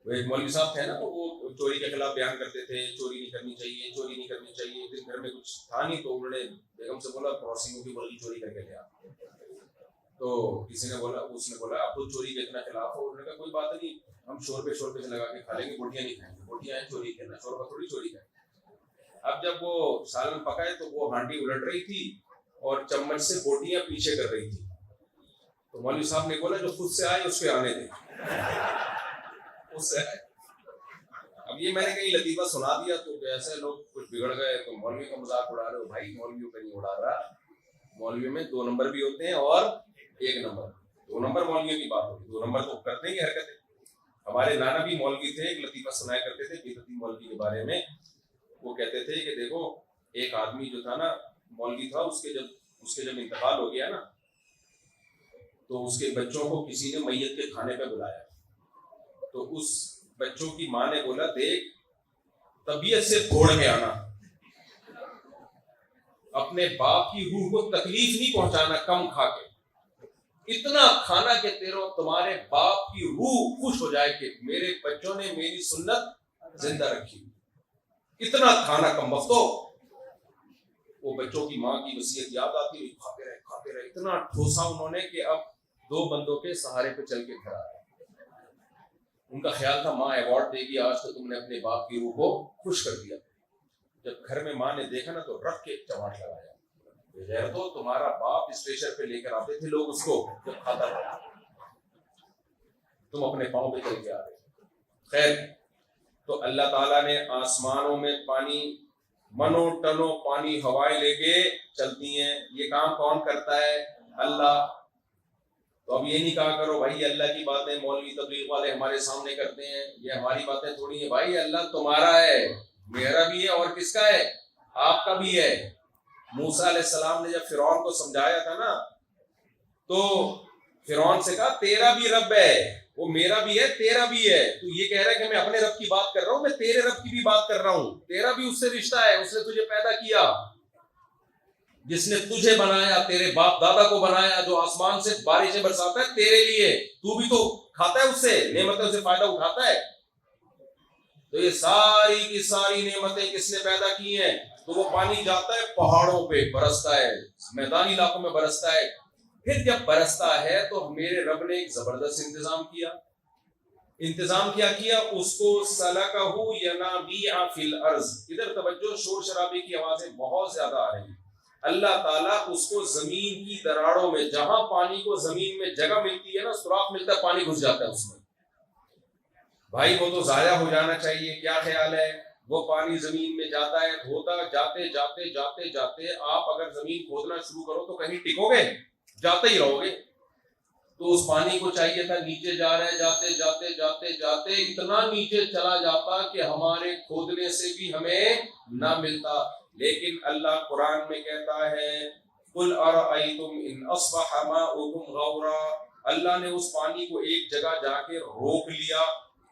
وہ ایک مولوی صاحب تھے نا، وہ چوری کے خلاف بیان کرتے تھے، چوری نہیں کرنی چاہیے، چوری نہیں کرنی چاہیے. پھر گھر میں کچھ تھا نہیں تو انہوں نے بیگم سے بولا پڑوسیوں کی مرغی چوری کر کے لے آ. تو کسی نے بولا، اس نے بولا آپ تو چوری کے اتنا خلاف ہو. انہوں نے کہا کوئی بات نہیں، ہم شور پہ لگا کے کھا لیں گے، بوٹیاں نہیں کھائیں گے. بوٹیاں ہیں چوری کرنا، شور پہ تھوڑی چوری کریں. اب جب وہ سالن پکائے تو وہ ہانڈی الٹ رہی تھی اور چمچ سے بوٹیاں پیچھے کر رہی تھی. تو مولوی صاحب نے بولا جو خود سے آئے اس پہ آنے دیں. اس سے اب یہ میں نے کہیں لطیفہ سنا دیا تو ایسے لوگ کچھ بگڑ گئے، تو مولوی کا مذاق اڑا رہے ہو. بھائی مولویوں کا نہیں اڑا رہا، مولوی میں 2 نمبر بھی ہوتے ہیں اور 1 نمبر. 2 نمبر مولویوں کی بات ہوگی، 2 نمبر تو کرتے ہی حرکتیں. ہمارے نانا بھی مولوی تھے، ایک لطیفہ سنایا کرتے تھے بیدتی مولوی کے بارے میں. وہ کہتے تھے کہ دیکھو ایک آدمی جو تھا نا مولوی تھا، اس کے جب انتقال ہو گیا نا تو اس کے بچوں کو کسی نے میت کے کھانے پہ بلایا. تو اس بچوں کی ماں نے بولا دیکھ طبیعت سے توڑ کے آنا، اپنے باپ کی روح کو تکلیف نہیں پہنچانا کم کھا کے، اتنا کھانا کہ تمہارے باپ کی روح خوش ہو جائے کہ میرے بچوں نے میری سنت زندہ رکھی. اتنا کھانا کم وقتوں. وہ بچوں کی ماں کی وصیت یاد آتی ہوئی کھاتے رہے. اتنا ٹھوسا انہوں نے کہ اب 2 بندوں کے سہارے پہ چل کے گھر آئے. ان کا خیال تھا ماں ایوارڈ دے گی، آج تو تم نے اپنے باپ کی روح کو خوش کر دیا. جب گھر میں ماں نے دیکھا نا تو رکھ کے چماٹ لگایا. غیر تو تمہارا باپ اسٹیشن پہ لے کر آتے تھے لوگ اس کو جب کھاتا تھا، تم اپنے پاؤں پہ چل کے آ رہے. خیر تو اللہ تعالیٰ نے آسمانوں میں پانی، منو ٹنو پانی ہوائیں لے کے چلتی ہیں. یہ کام کون کرتا ہے؟ اللہ. تو اب یہ نہیں کہا کرو بھائی اللہ کی باتیں مولوی تبلیغ والے ہمارے سامنے کرتے ہیں، یہ ہماری باتیں تھوڑی ہیں. بھائی اللہ تمہارا ہے، میرا بھی ہے، اور کس کا ہے؟ آپ کا بھی ہے. موسیٰ علیہ السلام نے جب فرعون کو سمجھایا تھا نا تو فرعون سے کہا تیرا بھی رب ہے، وہ میرا بھی ہے تیرا بھی ہے. تو یہ کہہ رہا ہے کہ میں اپنے رب کی بات کر رہا ہوں، میں تیرے رب کی بھی بات کر رہا ہوں. تیرا بھی اس سے رشتہ ہے، اس نے تجھے پیدا کیا، جس نے تجھے بنایا، تیرے باپ دادا کو بنایا، جو آسمان سے بارشیں برساتا ہے تیرے لیے. تو بھی تو کھاتا ہے اس سے، نعمتوں سے فائدہ اٹھاتا ہے. تو یہ ساری کی ساری نعمتیں کس نے پیدا کی ہیں؟ تو وہ پانی جاتا ہے پہاڑوں پہ برستا ہے، میدانی علاقوں میں برستا ہے. پھر جب برستا ہے تو میرے رب نے ایک زبردست انتظام کیا اس کو سلکہ ینابیع فی الارض. ادھر توجہ، شور شرابے کی آوازیں بہت زیادہ آ رہی ہیں. اللہ تعالیٰ اس کو زمین کی دراڑوں میں، جہاں پانی کو زمین میں جگہ ملتی ہے نا، سوراخ ملتا ہے، پانی گھس جاتا ہے اس میں. بھائی وہ تو ضائع ہو جانا چاہیے، کیا خیال ہے؟ وہ پانی زمین میں جاتا ہے، ہوتا جاتے جاتے جاتے جاتے آپ اگر زمین کھودنا شروع کرو تو کہیں ٹکو گے؟ جاتے ہی رہو گے۔ تو اس پانی کو چاہیے تھا نیچے جا رہے جاتے جاتے جاتے جاتے اتنا نیچے چلا جاتا کہ ہمارے کھودنے سے بھی ہمیں نہ ملتا، لیکن اللہ قرآن میں کہتا ہے قُلْ أَرَأَيْتُمْ إِنْ أَصْبَحَ مَاؤُكُمْ غَوْرًا، اللہ نے اس پانی کو ایک جگہ جا کے روک لیا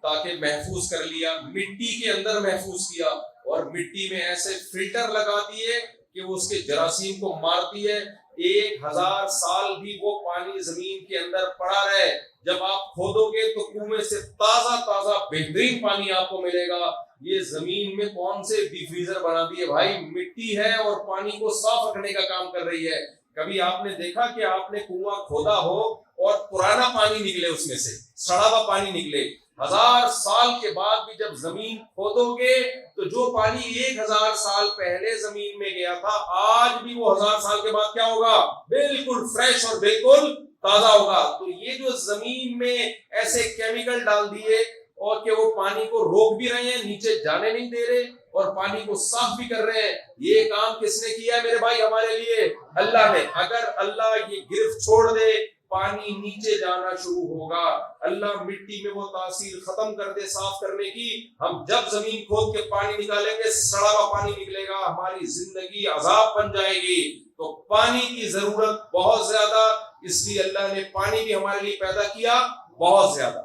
تاکہ محفوظ کر لیا، مٹی کے اندر محفوظ کیا، اور مٹی میں ایسے فلٹر لگا دیے کہ وہ اس کے جراثیم کو مارتی ہے، 1000 سال بھی وہ پانی زمین کے اندر پڑا رہے، جب آپ کھودو گے تو کنویں سے تازہ تازہ بہترین پانی آپ کو ملے گا۔ یہ زمین میں کون سے ڈیفریزر بنا دیے بھائی، مٹی ہے اور پانی کو صاف رکھنے کا کام کر رہی ہے۔ کبھی آپ نے دیکھا کہ آپ نے کنواں کھودا ہو اور پرانا پانی نکلے، اس میں سے سڑا ہوا پانی نکلے؟ 1000 سال کے بعد بھی جب زمین کھودو گے تو جو پانی 1000 سال پہلے زمین میں گیا تھا آج بھی وہ 1000 سال کے بعد کیا ہوگا؟ بالکل فریش اور بالکل تازہ ہوگا۔ تو یہ جو زمین میں ایسے کیمیکل ڈال دیے اور کہ وہ پانی کو روک بھی رہے ہیں، نیچے جانے نہیں دے رہے اور پانی کو صاف بھی کر رہے ہیں، یہ کام کس نے کیا ہے میرے بھائی؟ ہمارے لیے اللہ نے۔ اگر اللہ یہ گرفت چھوڑ دے پانی نیچے جانا شروع ہوگا، اللہ مٹی میں وہ تاثیر ختم کر دے صاف کرنے کی، ہم جب زمین کھود کے پانی نکالیں گے سڑا ہوا پانی نکلے گا، ہماری زندگی عذاب بن جائے گی۔ تو پانی کی ضرورت بہت زیادہ، اس لیے اللہ نے پانی بھی ہمارے لیے پیدا کیا بہت زیادہ۔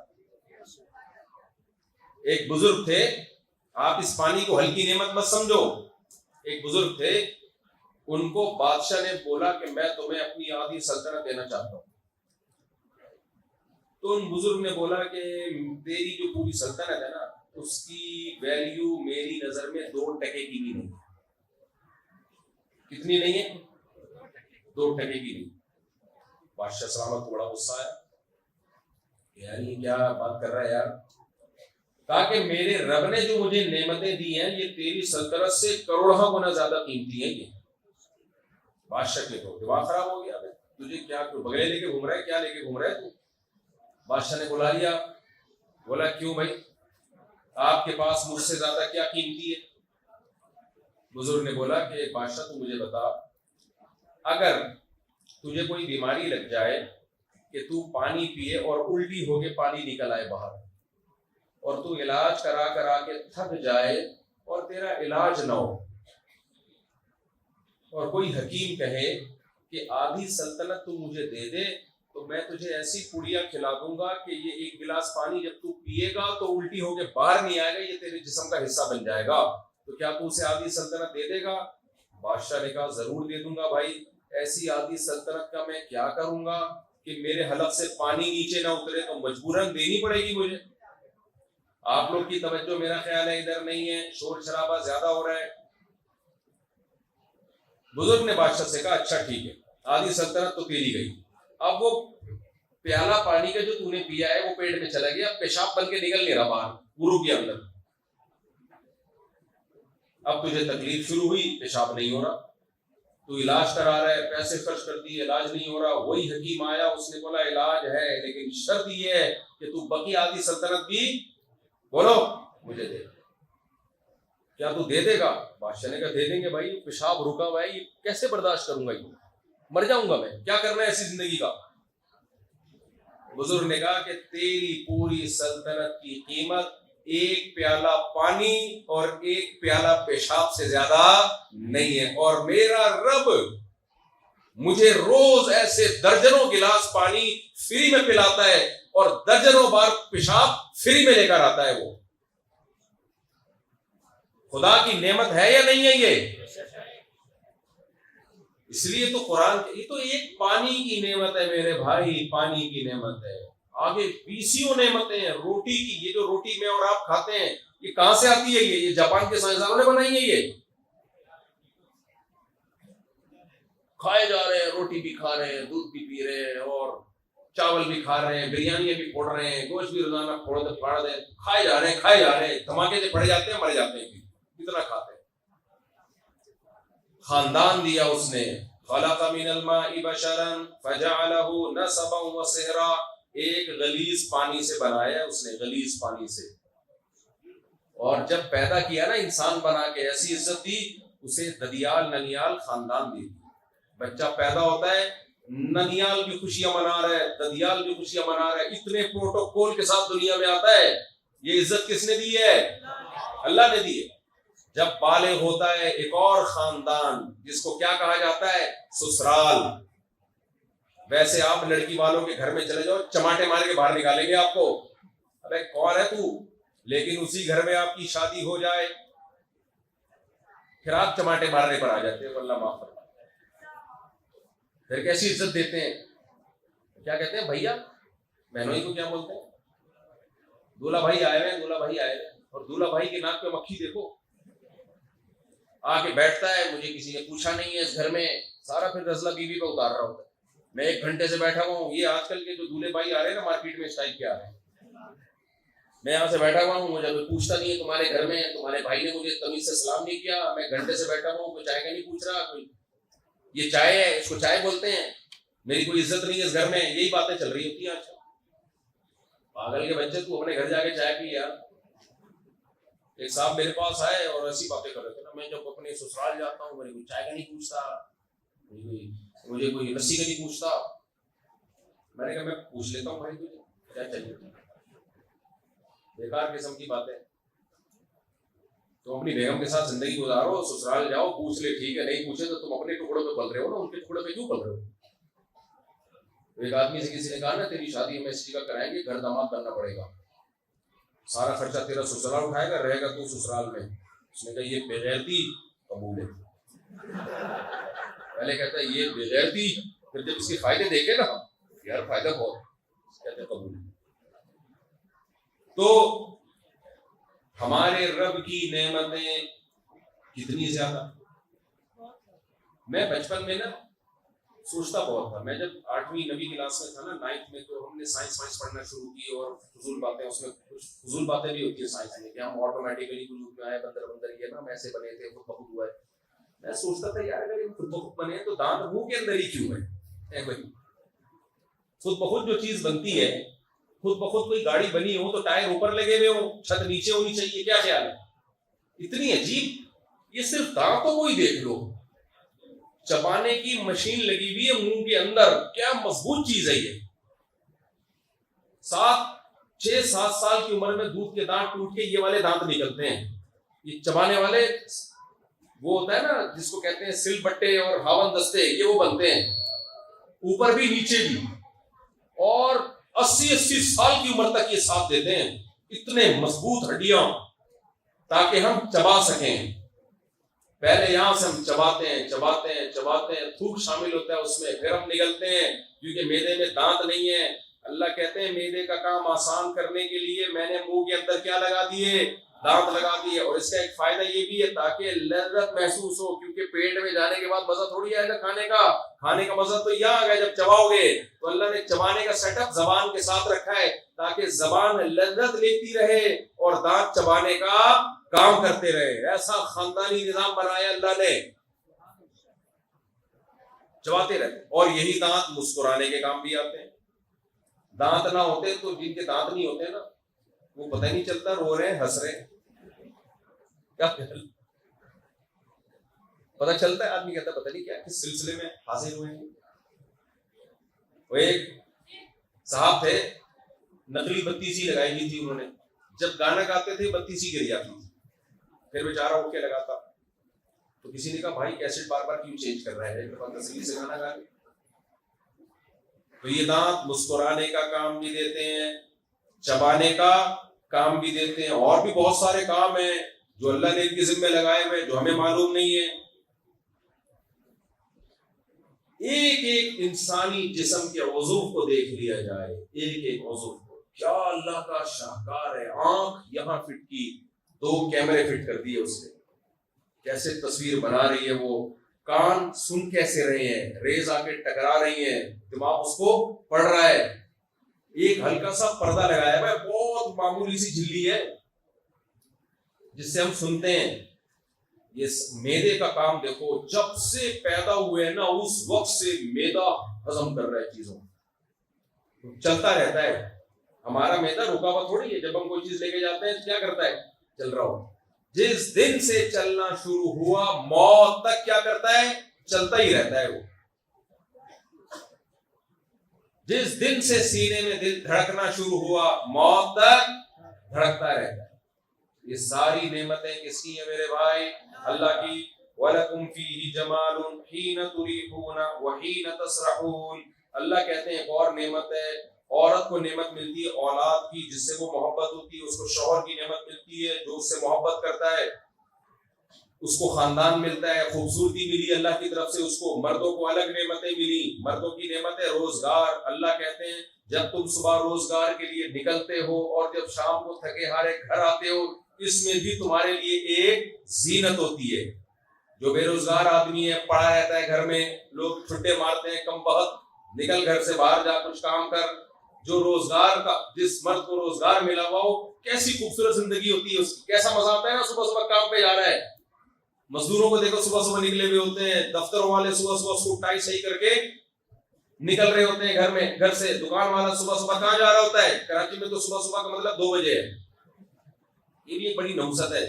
ایک بزرگ تھے، آپ اس پانی کو ہلکی نعمت مت سمجھو، ایک بزرگ تھے، ان کو بادشاہ نے بولا کہ میں تمہیں اپنی آدھی سلطنت دینا چاہتا ہوں۔ تو ان بزرگ نے بولا کہ تیری جو پوری سلطنت ہے نا اس کی ویلیو میری نظر میں 2 ٹکے کی بھی نہیں ہے۔ کتنی نہیں ہے؟ 2 ٹکے کی نہیں۔ بادشاہ سلامت کو بڑا غصہ آیا، یار یہ کیا بات کر رہا ہے یار؟ کہا کہ میرے رب نے جو مجھے نعمتیں دی ہیں یہ تیری سلطنت سے کروڑوں گنا زیادہ قیمتی ہیں۔ یہ بادشاہ کے تو دماغ خراب ہو گیا، تجھے کیا بغلے لے کے گھوم رہا ہے، کیا لے کے گھوم رہا ہے تو؟ بادشاہ نے بلا لیا، بولا کیوں بھائی آپ کے پاس مجھ سے زیادہ کیا قیمتی ہے؟ بزرگ نے بولا کہ بادشاہ تو مجھے بتا، اگر تجھے کوئی بیماری لگ جائے کہ تو پانی پیے اور الٹی ہو کے پانی نکل آئے باہر، اور تو علاج کرا کے تھک جائے اور تیرا علاج نہ ہو، اور کوئی حکیم کہے کہ آدھی سلطنت تو مجھے دے دے تو میں تجھے ایسی پوڑیاں کھلا دوں گا کہ یہ 1 گلاس پانی جب تو پیے گا تو الٹی ہو کے باہر نہیں آئے گا، یہ تیرے جسم کا حصہ بن جائے گا، تو کیا تو اسے آدھی سلطنت دے دے گا؟ بادشاہ نے کہا ضرور دے دوں گا بھائی، ایسی آدھی سلطنت کا میں کیا کروں گا کہ میرے حلق سے پانی نیچے نہ اترے، تو مجبوراً دینی پڑے گی مجھے۔ آپ لوگ کی توجہ میرا خیال ہے ادھر نہیں ہے، شور شرابہ زیادہ ہو رہا ہے۔ بزرگ نے بادشاہ سے کہا اچھا ٹھیک ہے، آدھی سلطنت تو تیری گئی، اب وہ پیالہ پانی کا جو تو نے پیا ہے وہ پیٹ میں چلا گیا، پیشاب بن کے نکل نہیں رہا باہر گرو کے اندر، اب تجھے تکلیف شروع ہوئی، پیشاب نہیں ہو رہا، تو علاج کرا رہا ہے، پیسے خرچ کر دیے، علاج نہیں ہو رہا، وہی حکیم آیا، اس نے بولا علاج ہے لیکن شرط یہ ہے کہ تو بقی آدھی سلطنت بھی بولو مجھے دے۔ کیا تو دے دے گا؟ بادشاہ نے کہا دے دیں گے بھائی، پیشاب رکا ہوا ہے، یہ کیسے برداشت کروں گا، یہ مر جاؤں گا میں، کیا کرنا ہے ایسی زندگی کا؟ بزرگ نے کہا کہ تیری پوری سلطنت کی قیمت 1 پیالہ پانی اور 1 پیالہ پیشاب سے زیادہ نہیں ہے، اور میرا رب مجھے روز ایسے درجنوں گلاس پانی فری میں پلاتا ہے اور درجنوں بار پیشاب فری میں لے کر آتا ہے۔ وہ خدا کی نعمت ہے یا نہیں ہے یہ؟ اس لیے تو قرآن، یہ تو ایک پانی کی نعمت ہے میرے بھائی، پانی کی نعمت ہے، آگے 20 نعمتیں ہیں۔ روٹی کی، یہ جو روٹی میں اور آپ کھاتے ہیں یہ کہاں سے آتی ہے؟ یہ جاپان کے سائنسدانوں نے بنائی ہے، یہ کھائے جا رہے ہیں، روٹی بھی کھا رہے ہیں، دودھ بھی پی رہے ہیں، اور چاول بھی کھا رہے ہیں، بریانی بھی پھوڑ رہے ہیں، گوشت بھی روزانہ پھاڑ دیں، کھائے جا رہے ہیں، دھماکے سے پڑ جاتے ہیں، مر جاتے ہیں، کتنا کھاتے ہیں۔ خاندان دیا اس نے، خلق من الماء بشرا فجعله نسبا وصہرا، ایک غلیظ پانی سے بنایا اس نے، غلیظ پانی سے، اور جب پیدا کیا نا انسان بنا کے ایسی عزت دی, اسے ددیال ننیال خاندان دی. بچہ پیدا ہوتا ہے, ننیال بھی خوشیاں منا رہا ہے, ددیال بھی خوشیاں منا رہا ہے, اتنے پروٹوکول کے ساتھ دنیا میں آتا ہے. یہ عزت کس نے دی ہے؟ اللہ نے دی ہے. جب بالغ ہوتا ہے ایک اور خاندان جس کو کیا کہا جاتا ہے؟ سسرال. ویسے آپ لڑکی والوں کے گھر میں چلے جاؤ, چماٹے مار کے باہر نکالیں گے آپ کو, ابے کون ہے تو. لیکن اسی گھر میں آپ کی شادی ہو جائے پھر آپ چماٹے مارنے پر آ جاتے ہیں, اللہ معاف فرمائے. پھر کیسی عزت دیتے ہیں, کیا کہتے ہیں بھیا, بہنوئی کو کیا بولتے ہیں؟ دولہا بھائی آئے ہوئے, دولہا بھائی آئے ہوئے. اور دولہا بھائی کے ناک پہ مکھی دیکھو, آ کے بیٹھتا ہے, مجھے کسی نے پوچھا نہیں ہے اس گھر میں, سارا پھر رزلہ بیوی پہ اتار رہا ہوتا ہے. میں 1 گھنٹے سے بیٹھا ہوا ہوں. یہ آج کل کے جو دولہے بھائی آ رہے ہیں نا مارکیٹ میں اس ٹائپ کے آ رہے ہیں. میں یہاں سے بیٹھا ہوا ہوں, مجھے کوئی پوچھتا نہیں ہے تمہارے گھر میں, تمہارے بھائی نے مجھے تمیز سے سلام نہیں کیا, میں گھنٹے سے بیٹھا ہوا ہوں, کوئی چائے کا نہیں پوچھ رہا, کوئی یہ چائے ہے اس کو چائے بولتے ہیں, میری کوئی عزت نہیں ہے اس گھر میں. یہی باتیں چل رہی ہوتی ہیں آج کل. پاگل کے بچے, تو اپنے گھر جا کے چائے پی یار. ایک صاحب میرے پاس آئے اور ایسی باتیں کر رہے تھے نا, میں جب اپنے سسرال جاتا ہوں میری کوئی چائے کا نہیں پوچھتا, مجھے کوئی لسی کا نہیں پوچھتا. میں نے کہا میں پوچھ لیتا ہوں بھائی تجھے کیا چاہیے. بیکار قسم کی باتیں. تم اپنی بیگم کے ساتھ زندگی گزارو, سسرال جاؤ, پوچھ لے ٹھیک ہے, نہیں پوچھے تو تم اپنے ٹکڑوں پہ پل رہے ہو نا, ان کے ٹکڑے پہ کیوں پل رہے ہو. ایک آدمی سے کسی نے کہا نا تیری شادی ہم اس جگہ کرائیں گے, گھر داماد کرنا پڑے گا, سارا خرچہ تیرا سسرال اٹھائے گا, رہے گا تو سسرال میں. اس نے کہا یہ بغیرتی قبول ہے. پہلے کہتا ہے یہ بغیرتی, پھر جب اس کے فائدے دیکھے نا یار فائدہ بہت, کہتے ہیں قبول ہے. تو ہمارے رب کی نعمتیں کتنی زیادہ. میں بچپن میں نا سوچتا بہت تھا. میں جب 8ویں 9ویں کلاس میں تھا نا, 9th میں, تو ہم نے سائنس پڑھنا شروع کی, اور فضول باتیں, اس میں کچھ فضول باتیں بھی ہوتی ہیں سائنس میں, کہ ہم آٹومیٹیکلی وجود میں آئے, بندر یہ نا ہم ایسے بنے تھے, خود بخود ہوا ہے. میں سوچتا تھا یار اگر خود بخود بنے تو دانت منہ کے اندر ہی کیوں ہے بھائی. خود بخود جو چیز بنتی ہے, خود بخود کوئی گاڑی بنی ہو تو ٹائر اوپر لگے ہوئے ہو, چھت نیچے ہونی چاہیے, کیا خیال ہے؟ اتنی عجیب. یہ صرف دانتوں کو ہی دیکھ لو, چبانے کی مشین لگی ہوئی ہے منہ کے اندر, کیا مضبوط چیز ہے یہ. 6-7 سال کی عمر میں دودھ کے دانت ٹوٹ کے یہ والے دانت نکلتے ہیں. یہ چبانے والے وہ ہوتا ہے نا جس کو کہتے ہیں سل بٹے اور ہاون دستے, یہ وہ بنتے ہیں اوپر بھی نیچے بھی, اور 80 سال کی عمر تک یہ ساتھ دیتے ہیں. اتنے مضبوط ہڈیاں تاکہ ہم چبا سکیں. پہلے یہاں سے ہم چباتے ہیں, تھوک شامل ہوتا ہے اس میں, پھر ہم نگلتے ہیں کیونکہ معدے میں دانت نہیں ہے. اللہ کہتے ہیں معدے کا کام آسان کرنے کے لیے میں نے منہ کے اندر کیا لگا دیے, دانت لگا دیے. اور اس کا ایک فائدہ یہ بھی ہے تاکہ لذت محسوس ہو, کیونکہ پیٹ میں جانے کے بعد مزہ تھوڑی آئے گا کھانے کا مزہ تو یہاں آ گیا جب چباؤ گے. تو اللہ نے چبانے کا سیٹ اپ زبان کے ساتھ رکھا ہے تاکہ زبان لذت لیتی رہے اور دانت چبانے کا کام کرتے رہے. ایسا خاندانی نظام بنایا اللہ نے, چباتے رہتے. اور یہی دانت مسکرانے کے کام بھی آتے ہیں. دانت نہ ہوتے تو جن کے دانت نہیں ہوتے نا وہ پتہ ہی نہیں چلتا رو رہے ہیں ہنس رہے ہیں, کیا پتہ چلتا ہے. آدمی کہتا ہے پتہ نہیں کیا کس سلسلے میں حاضر ہوئے ہیں. وہ ایک صاحب تھے, نقلی بتی سی لگائی گئی تھی انہوں نے, جب گانا گاتے تھے بتی سی گر جاتی تھی, پھر بیچارہ اٹھ کے لگاتا. تو کسی نے کہا بھائی کیسٹ بار بار کیوں چینج کر رہے ہیں, تسلی سے گانا گا. تو یہ دانت مسکرانے کا کام بھی دیتے ہیں, چبانے کا کام بھی دیتے ہیں, اور بھی بہت سارے کام ہیں جو اللہ نے ان کے ذمہ لگائے ہوئے جو ہمیں معلوم نہیں ہے. ایک انسانی جسم کے عضو کو دیکھ لیا جائے, ایک عضو کو, کیا اللہ کا شاہکار ہے. آنکھ یہاں فٹ کی, 2 کیمرے فٹ کر دیے اس نے, کیسے تصویر بنا رہی ہے وہ. کان سن کیسے رہے ہیں, ریز آ کے ٹکرا رہی ہیں, دماغ اس کو پڑھ رہا ہے. ایک ہلکا سا پردہ لگایا ہوا ہے, بہت معمولی سی جھلی ہے جس سے ہم سنتے ہیں. یہ معدے کا کام دیکھو, جب سے پیدا ہوئے نا اس وقت سے معدہ ہضم کر رہا ہے چیزوں, چلتا رہتا ہے. ہمارا معدہ رکا ہوا تھوڑی ہے, جب ہم کوئی چیز لے کے جاتے ہیں کیا کرتا ہے, چل رہا ہو. جس دن سے چلنا شروع ہوا موت تک کیا کرتا ہے؟ چلتا ہی رہتا ہے. وہ جس دن سے سینے میں دل دھڑکنا شروع ہوا موت تک دھڑکتا رہتا ہے. یہ ساری نعمتیں کس کی ہیں میرے بھائی؟ اللہ کی. وَلَكُمْ فِيهِ جَمَالٌ حِينَ تُرِيحُونَ وَحِينَ تَسْرَحُونَ. اللہ کہتے ہیں ایک اور نعمت ہے. عورت کو نعمت ملتی ہے اولاد کی جس سے وہ محبت ہوتی ہے. اس کو شوہر کی نعمت ملتی ہے جو اس سے محبت کرتا ہے. اس کو خاندان ملتا ہے, خوبصورتی ملی اللہ کی طرف سے. اس کو مردوں کو الگ نعمتیں ملی. مردوں کی نعمت ہے روزگار. اللہ کہتے ہیں جب تم صبح روزگار کے لیے نکلتے ہو اور جب شام کو تھکے ہارے گھر آتے ہو, اس میں بھی تمہارے لیے ایک زینت ہوتی ہے. جو بے روزگار آدمی ہے, پڑا رہتا ہے گھر میں, لوگ چھٹے مارتے ہیں, کم بخت نکل گھر سے باہر جا کچھ کام کر. جو روزگار کا, جس مرد کو روزگار ملا ہوا ہو, کیسی خوبصورت زندگی ہوتی ہے اس کی, کیسا مزہ آتا ہے نا. صبح صبح کام پہ جا رہا ہے, مزدوروں کو دیکھو صبح صبح نکلے ہوئے ہوتے ہیں, دفتروں والے صبح صبح سوٹ ٹائی صحیح کر کے نکل رہے ہوتے ہیں گھر میں, گھر سے. دکان والا صبح صبح کہاں جا رہا ہوتا ہے؟ کراچی میں تو صبح صبح کا مطلب 2 بجے ہے. یہ بھی ایک بڑی نحوست ہے.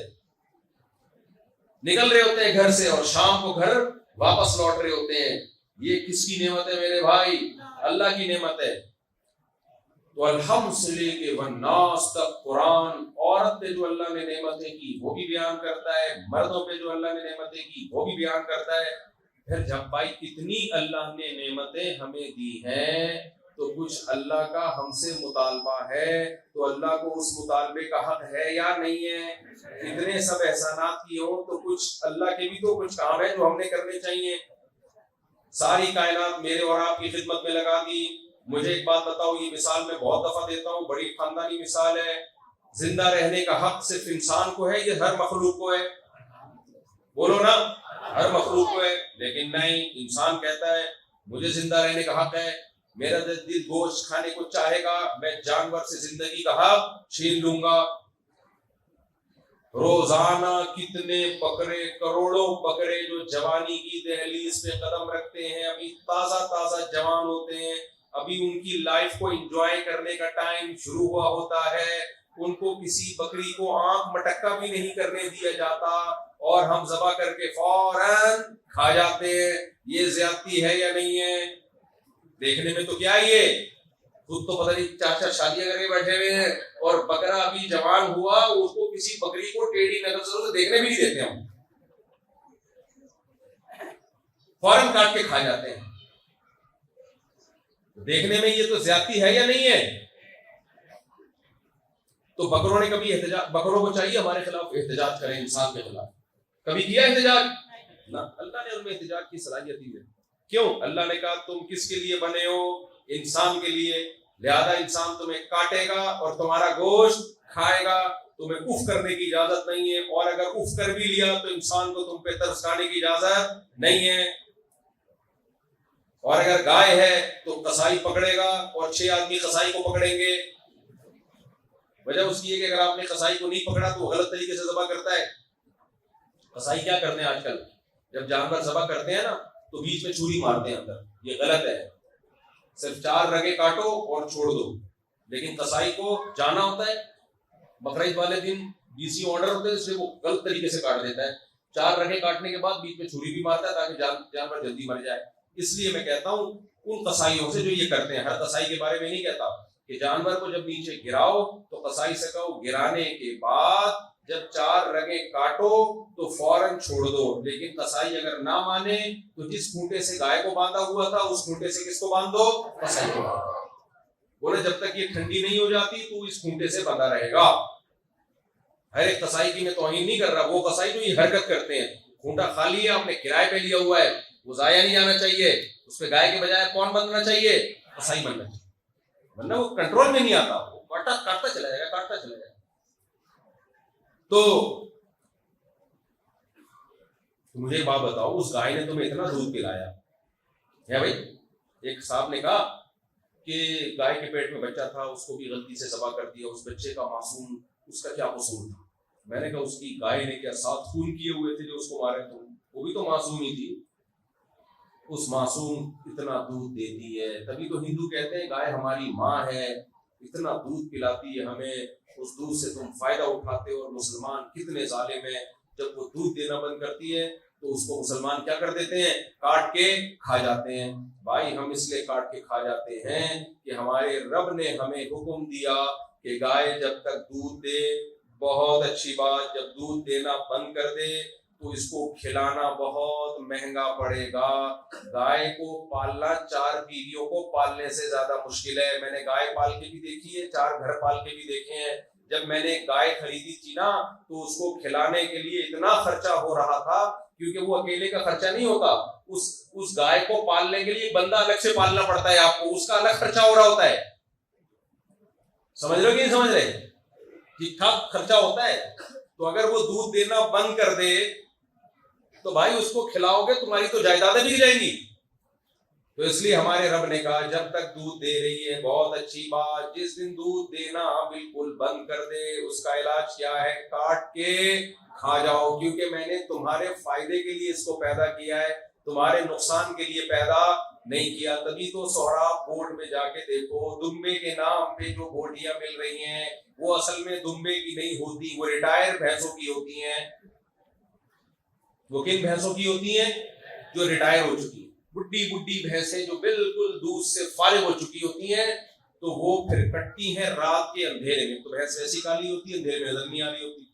نکل رہے ہوتے ہیں گھر سے اور شام کو گھر واپس لوٹ رہے ہوتے ہیں. یہ کس کی نعمت ہے میرے بھائی؟ اللہ کی نعمت ہے. تو الحمد سے لے کے والناس تک قرآن عورت پہ جو اللہ نے نعمتیں کی وہ بھی بیان کرتا ہے, مردوں پہ جو اللہ نے نعمتیں کی وہ بھی بیان کرتا ہے. پھر جب بھائی اتنی اللہ نے نعمتیں ہمیں دی ہیں تو کچھ اللہ کا ہم سے مطالبہ ہے, تو اللہ کو اس مطالبے کا حق ہے یا نہیں ہے؟ اتنے سب احسانات کیے ہوں تو کچھ اللہ کے بھی تو کچھ کام ہے جو ہم نے کرنے چاہیے. ساری کائنات میرے اور آپ کی خدمت میں لگا دی. مجھے ایک بات بتاؤ, یہ مثال میں بہت دفعہ دیتا ہوں, بڑی خاندانی مثال ہے. زندہ رہنے کا حق صرف انسان کو ہے یہ ہر مخلوق کو ہے؟ بولو نا, ہر مخلوق کو ہے. لیکن نہیں, انسان کہتا ہے مجھے زندہ رہنے کا حق ہے, میرا دل گوشت کھانے کو چاہے گا, میں جانور سے زندگی کا حق چھین لوں گا. روزانہ کتنے بکرے, کروڑوں بکرے جو جوانی کی دہلیز پہ قدم رکھتے ہیں, ابھی تازہ تازہ جوان ہوتے ہیں, ابھی ان کی لائف کو انجوائے کرنے کا ٹائم شروع ہوا ہوتا ہے, ان کو کسی بکری کو آنکھ مٹکا بھی نہیں کرنے دیا جاتا اور ہم ذبح کر کے فوراً کھا جاتے ہیں. یہ زیادتی ہے یا نہیں ہے؟ دیکھنے میں تو کیا یہ خود تو پتہ نہیں 4 شادیاں کر کے بیٹھے ہوئے ہیں, اور بکرا ابھی جوان ہوا اس کو کسی بکری کو ٹیڑھی نظر سے دیکھنے بھی نہیں دیتے, ہم فوراً کاٹ کے کھا جاتے ہیں. دیکھنے میں یہ تو زیادتی ہے یا نہیں ہے؟ تو بکروں نے کبھی احتجاج, بکروں کو چاہیے ہمارے خلاف احتجاج کریں انسان کے خلاف, کبھی کیا احتجاج؟ نہ, اللہ نے ان میں احتجاج کی صلاحیت دی ہے. کیوں؟ اللہ نے کہا تم کس کے لیے بنے ہو؟ انسان کے لیے, لہذا انسان تمہیں کاٹے گا اور تمہارا گوشت کھائے گا, تمہیں اف کرنے کی اجازت نہیں ہے, اور اگر اف کر بھی لیا تو انسان کو تم پہ ترس کھانے کی اجازت نہیں ہے. اور اگر گائے ہے تو قصائی پکڑے گا اور 6 آدمی قصائی کو پکڑیں گے. وجہ اس کی ہے کہ اگر آپ نے قصائی کو نہیں پکڑا تو وہ غلط طریقے سے ذبح کرتا ہے. قصائی کیا کرتے ہیں آج کل, جب جانور ذبح کرتے ہیں نا تو بیچ میں چھری مارتے ہیں اندر, یہ غلط ہے. صرف 4 رگیں کاٹو اور چھوڑ دو. لیکن قصائی کو جانا ہوتا ہے, بقرعید والے دن BC آرڈر ہوتے ہیں, اس لیے وہ غلط طریقے سے کاٹ دیتا ہے. 4 رگیں کاٹنے کے بعد بیچ میں چھری بھی مارتا ہے تاکہ جانور جلدی مر جائے. اس لیے میں کہتا ہوں ان قصائیوں سے جو یہ کرتے ہیں, ہر قصائی کے بارے میں نہیں کہتا کہ جانور کو جب نیچے گراؤ تو قصائی سے کہو گرانے کے بعد جب 4 رگیں کاٹو تو فوراً چھوڑ دو. لیکن قصائی اگر نہ مانے تو جس کھوٹے سے گائے کو باندھا ہوا تھا اس کھوٹے سے کس کو باندھ دو؟ قصائی کو. بولے جب تک یہ ٹھنڈی نہیں ہو جاتی تو اس کھوٹے سے بندھا رہے گا. ہر ایک قصائی کی میں توہین نہیں کر رہا, وہ قصائی جو یہ حرکت کرتے ہیں, کھوٹا خالی ہے, آپ نے کرائے پہ لیا ہوا ہے, وہ ضائع نہیں جانا چاہیے, اس پہ گائے کے بجائے کون بننا چاہیے؟ قصائی بننا چاہیے, ورنہ وہ کنٹرول میں نہیں آتا, وہ کاٹتا چلا جائے گا, کاٹتا چلا جائے گا. تو مجھے ایک بات بتاؤ, اس گائے نے تمہیں اتنا دودھ پلایا ہے بھائی. ایک صاحب نے کہا کہ گائے کے پیٹ میں بچہ تھا, اس کو بھی غلطی سے ذبح کر دیا, اس بچے کا معصوم, اس کا کیا قصور تھا؟ میں نے کہا اس کی گائے نے کیا 7 خون کیے ہوئے تھے جو اس کو مارے, تو وہ بھی تو معصوم ہی تھی. اس معصوم اتنا دودھ دیتی ہے, تبھی تو ہندو کہتے ہیں گائے ہماری ماں ہے, اتنا دودھ پلاتی ہے ہمیں, اس دودھ سے تم فائدہ اٹھاتے ہو. اور مسلمان کتنے ظالم ہیں, جب وہ دودھ دینا بند کرتی ہے تو اس کو مسلمان کیا کر دیتے ہیں, کاٹ کے کھا جاتے ہیں. بھائی ہم اس لیے کاٹ کے کھا جاتے ہیں کہ ہمارے رب نے ہمیں حکم دیا کہ گائے جب تک دودھ دے, بہت اچھی بات, جب دودھ دینا بند کر دے تو اس کو کھلانا بہت مہنگا پڑے گا. گائے کو پالنا 4 بیویوں کو پالنے سے زیادہ مشکل ہے. میں نے گائے پال کے بھی دیکھی ہے, 4 گھر پال کے بھی دیکھے ہیں. جب میں نے گائے خریدی تھی نا تو اس کو کھلانے کے لیے اتنا خرچہ ہو رہا تھا, کیونکہ وہ اکیلے کا خرچہ نہیں ہوتا, اس گائے کو پالنے کے لیے بندہ الگ سے پالنا پڑتا ہے آپ کو, اس کا الگ خرچہ ہو رہا ہوتا ہے. سمجھ رہے ہو کہ نہیں سمجھ رہے؟ ٹھیک ٹھاک خرچہ ہوتا ہے. تو اگر وہ دودھ دینا بند کر دے تو بھائی اس کو کھلاؤ گے, تمہاری تو جائیدادیں بک جائیں گی. تو اس لیے ہمارے رب نے کہا جب تک دودھ دے رہی ہے بہت اچھی بات, جس دن دودھ دینا بالکل بند کر دے اس کا علاج کیا ہے, کاٹ کے کھا جاؤ. کیونکہ میں نے تمہارے فائدے کے لیے اس کو پیدا کیا ہے, تمہارے نقصان کے لیے پیدا نہیں کیا. تبھی تو سہراب بورڈ میں جا کے دیکھو, دمبے کے نام پہ جو بوٹیاں مل رہی ہیں وہ اصل میں دمبے کی نہیں ہوتی, وہ ریٹائر بھینسوں کی ہوتی ہیں. وہ کن بھینسوں کی ہوتی ہیں؟ جو ریٹائر ہو چکی ہیں, بڈی بڈی بھینسیں جو بالکل دودھ سے فارغ ہو چکی ہوتی ہیں, تو وہ پھر کٹتی ہیں رات کے اندھیرے میں. تو بھینس ایسی کالی ہوتی ہے, اندھیرے میں نظر نہیں آ رہی ہوتی.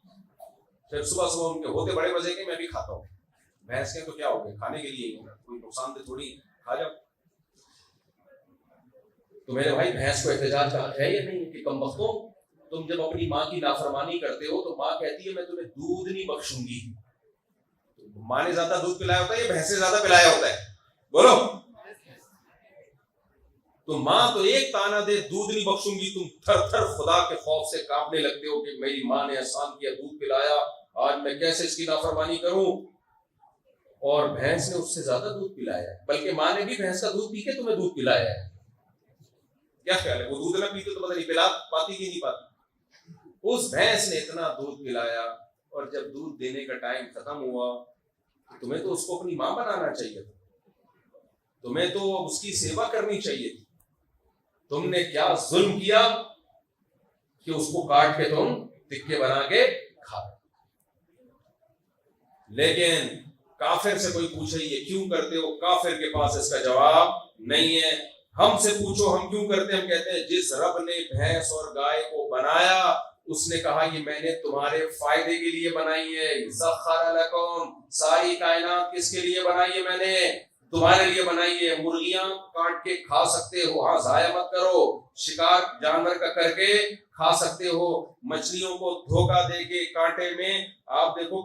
پھر صبح صبح ان کے ہوتے بڑے مزے کے, میں بھی کھاتا ہوں. بھینس کے تو کیا ہو گیا, کھانے کے لیے کوئی نقصان تو تھوڑی, کھا جاؤ. تو میرے بھائی بھینس کو احتجاج کا ہے یا نہیں کہ کم بختوں, تم جب اپنی ماں کی نافرمانی کرتے ہو تو ماں کہتی ہے میں تمہیں دودھ نہیں بخشوں گی. ماں نے زیادہ دودھ پلایا ہوتا ہے یا بھینس نے زیادہ پلایا ہوتا ہے؟ بولو. تو ماں تو ایک تانا دے دودھ نہیں بخشوں گی, تم تھر تھر خدا کے خوف سے کانپنے لگتے ہو کہ میری ماں نے احسان کیا, دودھ پلایا, آج میں کیسے اس کی نافرمانی کروں. اور بھینس نے اس سے زیادہ دودھ پلایا, بلکہ ماں نے بھی بھینس کا دودھ پی کے تمہیں دودھ پلایا ہے. کیا خیال ہے, وہ دودھ نہ پیتے تو پتہ نہیں پلا پاتی کہ نہیں پاتی. اس بھینس نے اتنا دودھ پلایا, اور جب دودھ دینے کا ٹائم ختم ہوا تمہیں تو اس کو اپنی ماں بنانا چاہیے تھا, تمہیں تو اس کی سیوا کرنی چاہیے تھی. تم نے کیا ظلم کیا کہ اس کو کاٹ کے تم ٹکے بنا کے کھا. لیکن کافر سے کوئی پوچھے یہ کیوں کرتے ہو, کافر کے پاس اس کا جواب نہیں ہے. ہم سے پوچھو ہم کیوں کرتے ہیں, ہم کہتے ہیں جس رب نے بھینس اور گائے کو بنایا اس نے کہا یہ میں نے تمہارے فائدے کے لیے بنائی ہے. سخر لکم, ساری کائنات کس کے لیے بنائی ہے, میں نے تمہارے لیے بنائی ہے. مرغیاں کاٹ کے کھا سکتے ہو, ہاں ضائع مت کرو, شکار جانور کا کر کے کھا سکتے ہو. مچھلیوں کو دھوکہ دے کے کانٹے میں آپ دیکھو